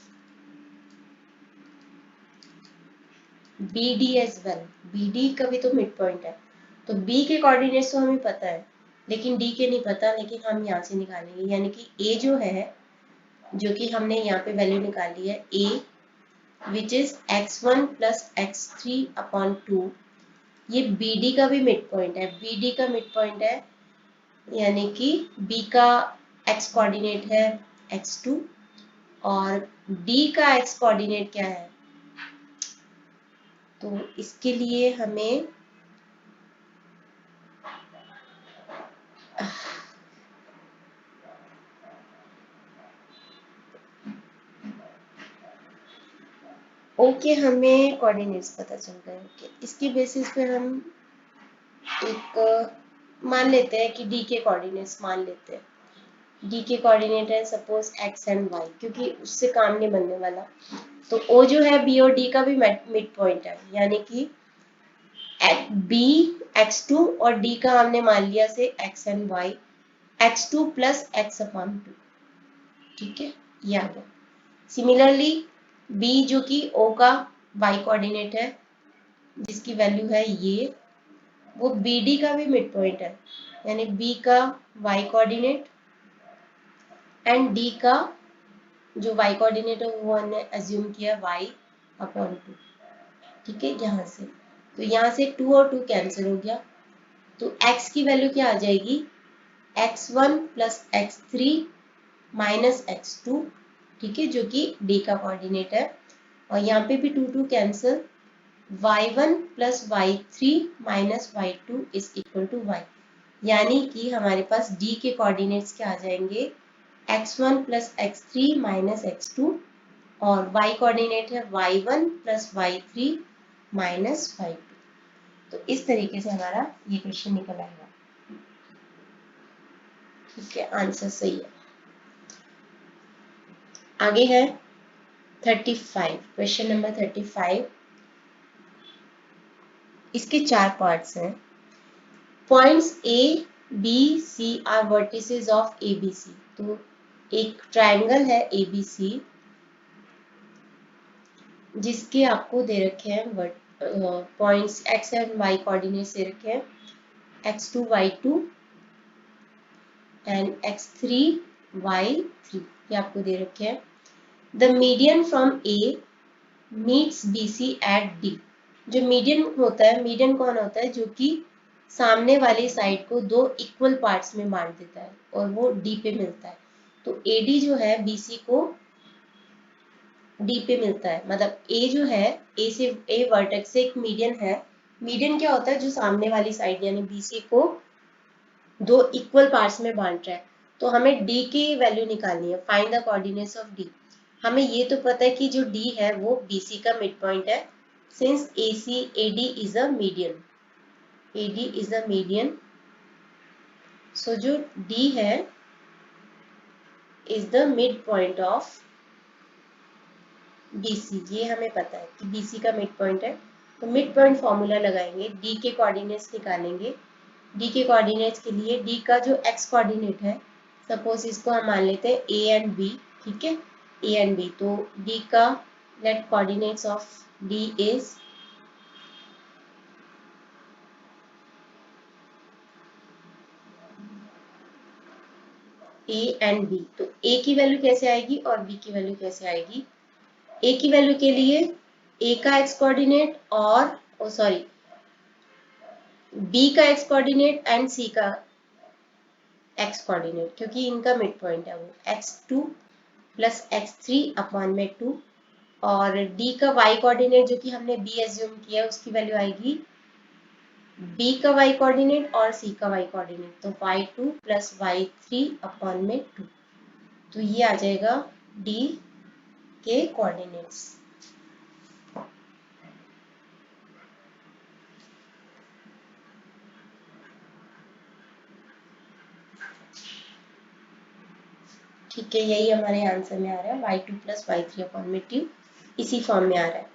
BD as well. BD का भी तो मिड पॉइंट है, तो B के कोऑर्डिनेट्स तो हमें पता है लेकिन D के नहीं पता, लेकिन हम यहाँ से निकालेंगे। यानी कि A जो है, जो कि हमने यहाँ पे वैल्यू निकाली है A which is x1 plus x3 upon 2, ये BD का भी मिड पॉइंट है। BD का मिड पॉइंट है यानी कि B का x कोऑर्डिनेट है x2 और D का x कोऑर्डिनेट क्या है, तो इसके लिए हमें ओके हमें कोऑर्डिनेट्स पता चल गए। ओके इसकी बेसिस पे हम एक मान लेते हैं कि डी के कोऑर्डिनेट्स मान लेते हैं। डी के कोऑर्डिनेट है सपोज एक्स एंड वाई, क्योंकि उससे काम नहीं बनने वाला। तो ओ जो है बी और डी का भी मिड पॉइंट है, यानी कि बी x2 और डी का हमने मान लिया से x and y, x2 plus x upon 2, ठीक है ये आ गया। सिमिलरली b जो कि o का y कोऑर्डिनेट है जिसकी वैल्यू है ये, वो BD का भी मिड पॉइंट है, यानी B का y कोऑर्डिनेट एंड D का जो y कोऑर्डिनेट है वो हमने एज्यूम किया y अपॉन 2, ठीक है। यहाँ से तो यहाँ से 2 और 2 कैंसिल हो गया, तो x की वैल्यू क्या आ जाएगी, x1 plus x3 minus x2, ठीक है, जो कि D का कोऑर्डिनेट है। और यहाँ पे भी 2 2 cancel, y1 plus y3 minus y2 is equal to y, यानी कि हमारे पास D के कोऑर्डिनेट्स क्या आ जाएंगे, x1 plus x3 minus x2 और y कोऑर्डिनेट है y1 plus y3 minus y2। तो इस तरीके से हमारा ये क्वेश्चन निकल आएगा, ठीक है, आंसर सही है। आगे है 35, क्वेश्चन नंबर 35। इसके 4 पार्ट्स हैं। Points A B C are vertices of ABC। तो एक ट्रायंगल है ABC जिसके आपको दे रखे हैं points x and y coordinates दे रखे हैं, x2 y2 and x3 y3, ये आपको दे रखे हैं। The median from A meets BC at D। जो मीडियन होता है, मीडियन कौन होता है, जो कि सामने वाली साइड को 2 इक्वल पार्ट्स में बांट देता है और वो D पे मिलता है। तो AD जो है BC को D पे मिलता है, मतलब A जो है A वर्टेक्स से एक मीडियन है। मीडियन क्या होता है, जो सामने वाली साइड यानी BC को 2 इक्वल पार्ट्स में बांट रहा है। तो हमें D की वैल्यू निकालनी है, find the coordinates of D। हमें ये तो पता है कि जो D है वो BC का मिड पॉइंट है, since AD is a median, AD is a median, so जो D है is the mid point of BC। ये हमें पता है कि BC का मिड पॉइंट है, तो मिड पॉइंट फॉर्मूला लगाएंगे, D के कोऑर्डिनेट्स निकालेंगे। D के कोऑर्डिनेट्स के लिए D का जो x कोऑर्डिनेट है, सपोज इसको हम मान लेते हैं A एंड B, ठीक है। A and B, तो D का let coordinates of D is A and B, तो A की वैल्यू कैसे आएगी और B की वैल्यू कैसे आएगी? A की वैल्यू के लिए A का x कोऑर्डिनेट और सॉरी B का x कोऑर्डिनेट एंड C का x कोऑर्डिनेट, क्योंकि इनका मिड पॉइंट है वो x2 प्लस x3 अपॉन में 2, और D का y कोऑर्डिनेट जो कि हमने B एज्यूम किया है उसकी वैल्यू आएगी B का y कोऑर्डिनेट और C का y कोऑर्डिनेट, तो y2 प्लस y3 अपॉन में 2, तो ये आ जाएगा D के कोऑर्डिनेट्स। ठीक है, यही हमारे आंसर में आ रहा है y2 प्लस y3 अपॉन में 2, इसी फॉर्म में आ रहा है।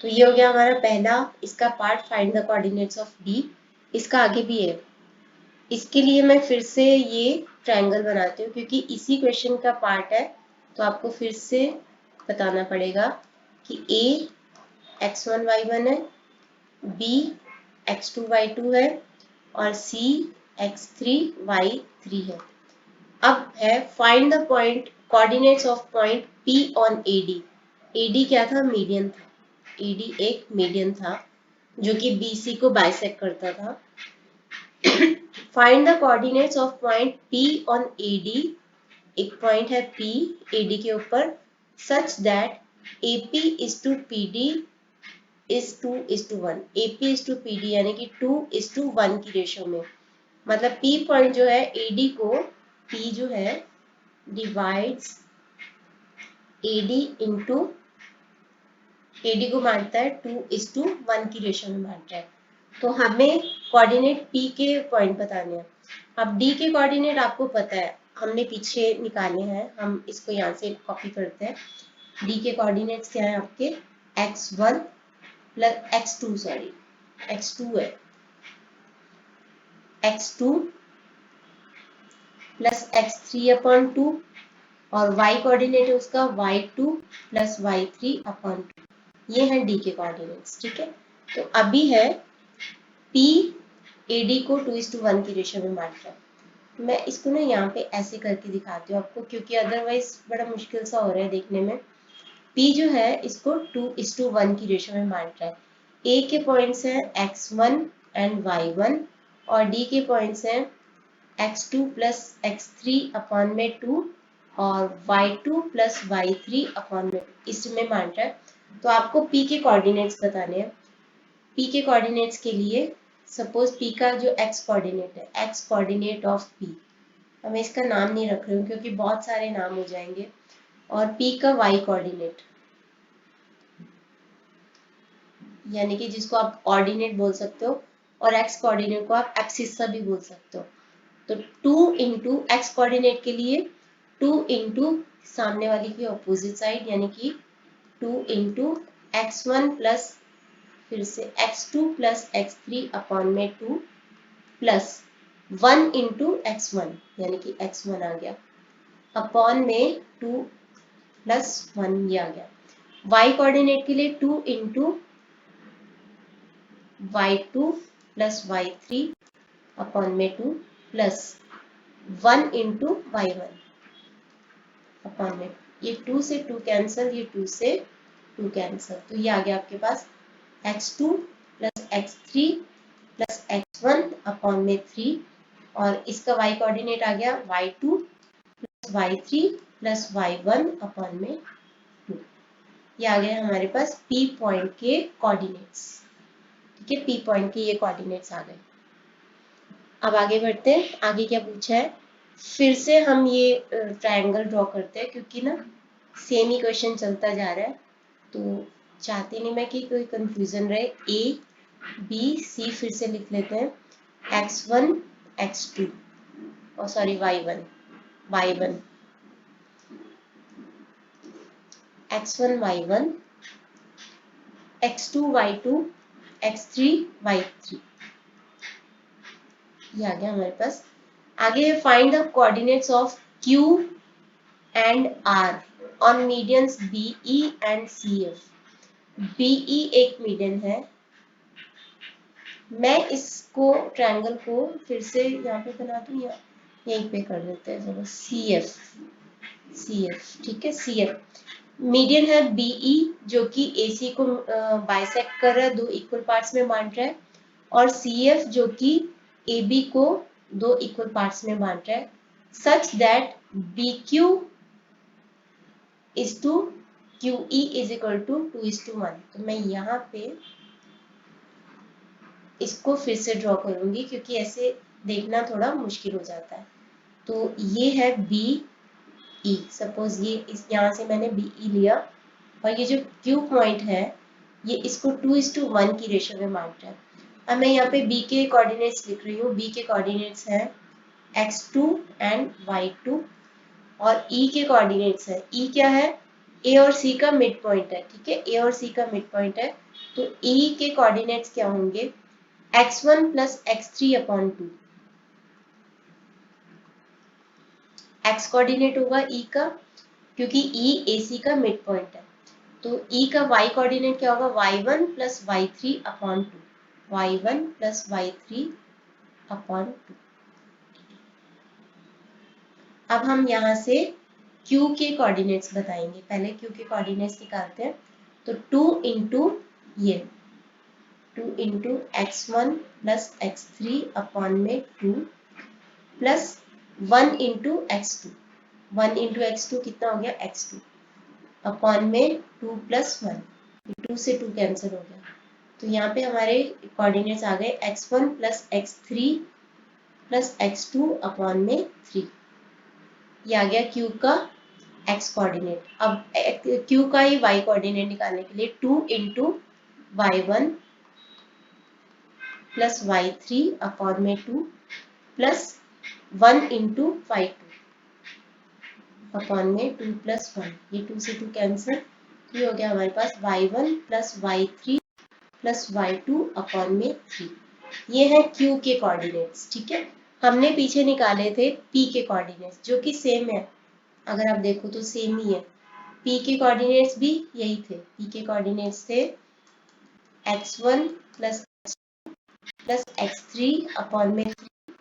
तो ये हो गया हमारा पहला इसका part, find the coordinates of D. इसका आगे भी है, इसके लिए मैं फिर से ये ट्रायंगल बनाती हूँ क्योंकि इसी क्वेश्चन का पार्ट है, तो आपको फिर से बताना पड़ेगा कि a x1 y1 है, b x2 y2 है और c x3 y3 है। अब है find the point coordinates of point P on AD। AD क्या था? मीडियन था। AD एक मीडियन था जो कि BC को बाइसेक्ट करता था। Find the coordinates of point P on AD। एक पॉइंट है P AD के ऊपर, such that AP is to PD is 2:1। AP is to PD यानी कि 2:1 की रेशो में, मतलब P पॉइंट जो है AD को, P जो है डिवाइड्स AD इंटू AD को बांटता है 2:1 की रेशो में बांटता है। तो हमें कोऑर्डिनेट P के पॉइंट बताने हैं। अब D के कोऑर्डिनेट आपको पता है, हमने पीछे निकाले हैं, हम इसको यहाँ से कॉपी करते हैं। D के कोऑर्डिनेट्स क्या है आपके? x1 plus x2 sorry x2 है, x2 प्लस x3 अपॉन 2, और y कोऑर्डिनेट है उसका y2 प्लस y3 अपॉन 2, ये है D के कोऑर्डिनेट्स। ठीक है, तो अभी है P AD को 2:1 की रेशो में बांट रहा है। मैं इसको ना यहाँ पे ऐसे करके दिखाती हूँ आपको, क्योंकि अदरवाइज बड़ा मुश्किल सा हो रहा है देखने में। P जो है इसको 2:1 की रेशो में बांट रहा है। A के पॉइंट्स हैं x1 एंड y1 और D के पॉइंट्स हैं x2 प्लस x3 अपॉन में 2 और y2 प्लस y3 अपॉन में, इसमें बांट रहा है। तो आपको P के कोऑर्डिनेट्स बताने हैं। P के कोऑर्डिनेट्स के लिए सपोज P का जो x कोऑर्डिनेट है, x कोऑर्डिनेट ऑफ P, मैं इसका नाम नहीं रख रही हूँ क्योंकि बहुत सारे नाम हो जाएंगे, और P का y कोऑर्डिनेट यानी कि जिसको आप ऑर्डिनेट बोल सकते हो, और x कोऑर्डिनेट को आप एक्सिस भी बोल सकते हो। तो 2 इंटू एक्स कोऑर्डिनेट के लिए 2 इंटू सामने वाली की ऑपोजिट साइड यानी कि 2 इंटू x1 प्लस फिर से x2 प्लस x3 अपॉन में 2 प्लस 1 इंटू x1 यानी कि x1 आ गया अपॉन में 2 प्लस 1 ये आ गया। y कोऑर्डिनेट के लिए 2 into y2 plus y3 upon में 2 प्लस 1 इंटू y1 अपॉन में, ये 2 से 2 कैंसल, ये 2 से 2 कैंसल, तो ये आ गया आपके पास x2 plus x3 plus x1 upon में 3, और इसका y कोऑर्डिनेट आ गया y2 plus y3 plus y1 upon में 2। ये आ गया हमारे पास P पॉइंट के कोऑर्डिनेट्स। ठीक है, P पॉइंट के ये कोऑर्डिनेट्स आ गए। अब आगे बढ़ते हैं, आगे क्या पूछा है। फिर से हम ये ट्रायंगल ड्रॉ करते हैं क्योंकि ना सेम ही क्वेश्चन चलता जा रहा है, तो चाहती नहीं मैं कि कोई कंफ्यूजन रहे। A B C फिर से लिख लेते हैं, x1 x2 और sorry y1 y1 x1 y1 x2 y2 x3 y3, ये आ गया हमारे पास। आगे find the coordinates of Q and R। On medians BE and CF। BE एक मीडियन है, मैं इसको ट्रायंगल को फिर से यहाँ पे बना दूं या यहीं पे कर देते हैं, चलो CF, ठीक है। CF मीडियन है BE जो कि AC को बाइसेक्ट कर रहा है, दो इक्वल पार्ट्स में बांट रहा है, और CF जो कि AB को दो इक्वल पार्ट्स में बांट रहा है, such that BQ is to QE is equal to 2:1। तो मैं यहाँ पे इसको फिर से ड्रॉ करूंगी क्योंकि ऐसे देखना थोड़ा मुश्किल हो जाता है। तो ये है BE, सपोज ये इस यहाँ से मैंने BE लिया, और ये जो Q पॉइंट है ये इसको 2:1 की रेशो में बांट रहा है। अब मैं यहाँ पे B के कोऑर्डिनेट्स लिख रही हूँ। B के कोऑर्डिनेट्स है x2 एंड y2, और E के कोऑर्डिनेट्स है, E क्या है, A और C का मिड पॉइंट है, ठीक है, A और C का मिड पॉइंट है। तो E के कोऑर्डिनेट्स क्या होंगे, x1 plus x3 upon 2। x coordinate होगा E का, क्योंकि E AC का मिड पॉइंट है, तो E का y कोऑर्डिनेट क्या होगा, y1 plus y3 upon 2, y1 plus y3 upon 2। अब हम यहाँ से Q के कोऑर्डिनेट्स बताएंगे, पहले Q के कोऑर्डिनेट्स निकालते हैं। तो 2 into x1 plus x3 upon में 2 plus 1 into x2, 1 into x2 कितना हो गया, x2 अपॉन में 2 प्लस 1, 2 से 2 कैंसिल हो गया। तो यहाँ पे हमारे कोऑर्डिनेट्स आ गए x1 plus x3 plus x2 upon में 3। ये आ गया Q का x कोऑर्डिनेट। अब Q का ही y कोऑर्डिनेट निकालने के लिए 2 into y1 plus y3 upon में 2 प्लस 1 इंटू y2 अपॉन में 2 प्लस 1, ये 2 से 2 कैंसिल, ये हो गया हमारे पास y1 plus y3 plus y2 upon में 3। ये है Q के कोऑर्डिनेट्स, ठीक है। हमने पीछे निकाले थे P के कोऑर्डिनेट्स जो कि सेम है, अगर आप देखो तो सेम ही है। P के कोऑर्डिनेट्स भी यही थे, P के कोऑर्डिनेट्स थे x1 plus plus x3 upon में 3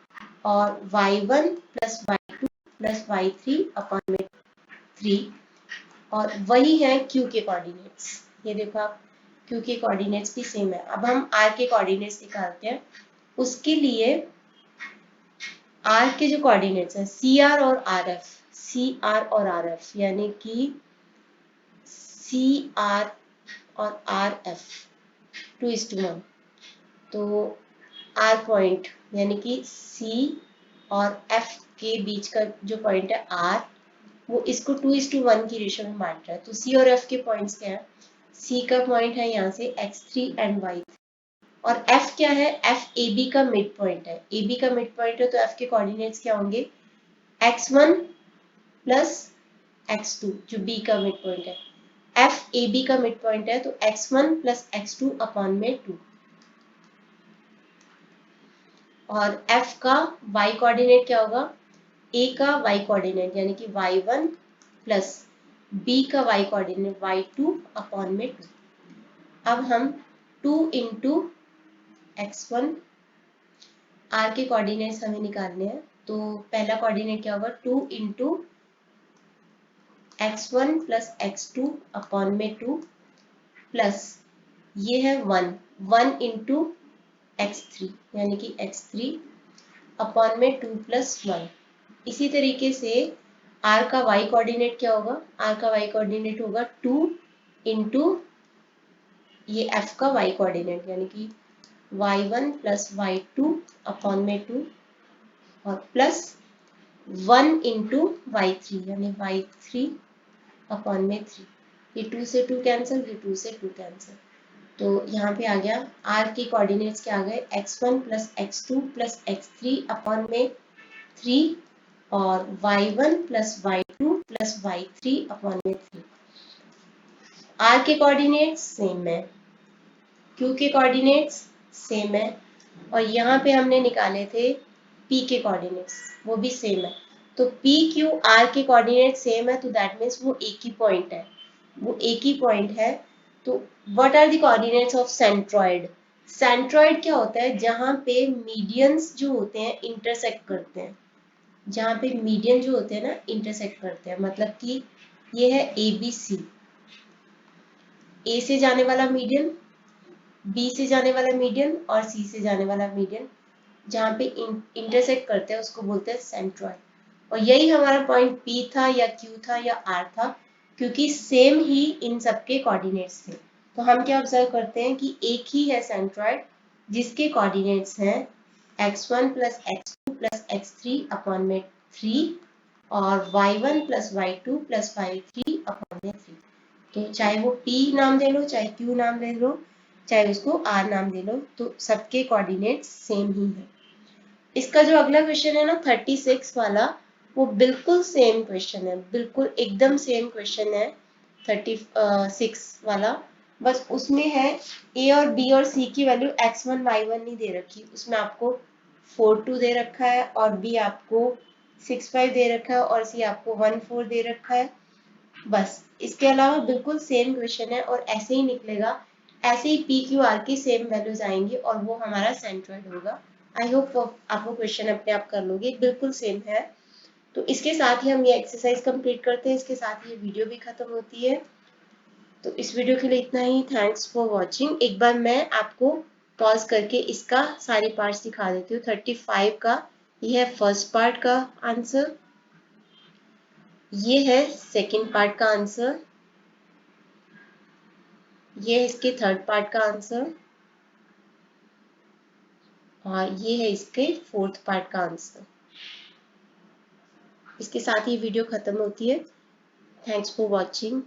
और y1 plus y2 plus y3 upon में 3, और वही है Q के कोऑर्डिनेट्स। ये देखो आप, Q के कोऑर्डिनेट्स भी सेम है। अब हम R के कोऑर्डिनेट्स निकालते हैं। उसके लिए R के जो कोऑर्डिनेट्स हैं CR और RF, CR और RF यानी कि CR और RF 2:1, तो R पॉइंट यानी कि C और F के बीच का जो पॉइंट है R, वो इसको 2:1 की रेशो में बांट रहा है। तो C और F के पॉइंट्स क्या है, C का पॉइंट है यहाँ से x3 एंड y3, और F क्या है, F AB का मिड पॉइंट है, AB का मिड पॉइंट है, तो F के कोऑर्डिनेट्स क्या होंगे, x1 प्लस x2 जो B का मिड पॉइंट है, F AB का मिड पॉइंट है, तो x1 प्लस x2 अपॉन में 2, और F का y कोऑर्डिनेट क्या होगा, A का y कोऑर्डिनेट यानी कि y1 प्लस B का y कोऑर्डिनेट y2 अपॉन में 2। अब हम 2 इंटू x1, R के कोऑर्डिनेट्स हमें निकालने हैं, तो पहला कोऑर्डिनेट क्या होगा, 2 into x1 plus x2 upon में 2 प्लस ये है 1 इंटू x3 यानी कि x3 अपॉन में 2 प्लस 1। इसी तरीके से R का y कोऑर्डिनेट क्या होगा, R का y कोऑर्डिनेट होगा 2 इंटू ये F का y कोऑर्डिनेट यानी कि y1 प्लस y2 अपॉन में 2 और प्लस 1 इंटू y3 यानी y3 अपॉन में 3, ये 2 से 2 कैंसिल, ये 2 से 2 कैंसिल, तो यहाँ पे आ गया R के कोऑर्डिनेट्स क्या आ गए, x1 plus x2 plus x3 upon में 3 और y1 plus y2 plus y3 upon में 3। R के कोऑर्डिनेट्स सेम है, Q के कोऑर्डिनेट्स सेम है, और यहाँ पे हमने निकाले थे P के कोऑर्डिनेट्स, वो भी सेम है। तो पी क्यू आर के कोऑर्डिनेट सेम है, तो दैट मीन्स वो एक ही पॉइंट है, वो एक ही पॉइंट है। तो what are the coordinates of centroid? Centroid क्या होता है? जहां पे मीडियंस जो होते हैं इंटरसेक्ट करते हैं, जहां पे मीडियन जो होते हैं ना इंटरसेक्ट करते हैं, मतलब कि ये है ए बी सी, ए से जाने वाला मीडियन, बी से जाने वाला मीडियन और सी से जाने वाला मीडियन, जहाँ पे इंटरसेक्ट करते हैं उसको बोलते हैं सेंट्रॉइड। और यही हमारा पॉइंट पी था या क्यू था या आर था, क्योंकि सेम ही इन सबके कोऑर्डिनेट्स थे। तो हम क्या ऑब्जर्व करते हैं कि एक ही है सेंट्रॉइड जिसके कोऑर्डिनेट्स हैं x1 plus x2 plus x3 upon में 3 और y1 plus y2 plus y3 upon में 3। तो चाहे वो p नाम दे लो, चाहे q नाम दे लो, चाहे उसको r नाम दे लो, तो सबके कोऑर्डिनेट्स सेम ही है। इसका जो अगला क्वेश्चन है ना 36 वाला, वो बिल्कुल सेम क्वेश्चन है, बिल्कुल एकदम सेम क्वेश्चन है 36 वाला। बस उसमें है ए और बी और सी की वैल्यू x1 y1 नहीं दे रखी, उसमें आपको 4 2 दे रखा है और बी आपको 6 5 दे रखा है और सी आपको 1 4 दे रखा है। बस इसके अलावा बिल्कुल सेम क्वेश्चन है और ऐसे ही निकलेगा, ऐसे ही पी क्यू आर की सेम वैल्यूज आएंगी और वो हमारा सेंट्रॉइड होगा। आई होप आप वो क्वेश्चन अपने आप कर लोगे, बिल्कुल सेम है। तो इसके साथ ही हम ये एक्सरसाइज कंप्लीट करते हैं, इसके साथ ये वीडियो भी खत्म होती है। तो इस वीडियो के लिए इतना ही। Thanks for watching. एक बार मैं आपको पॉज करके इसका सारे पार्ट्स दिखा देती हूँ। 35 का ये है फर्स्ट पार्ट का आंसर, ये है सेकेंड पार्ट का आंसर, ये है इसके थर्ड पार्ट का आंसर और ये है इसके फोर्थ पार्ट का आंसर। इसके साथ ही वीडियो खत्म होती है। Thanks for watching.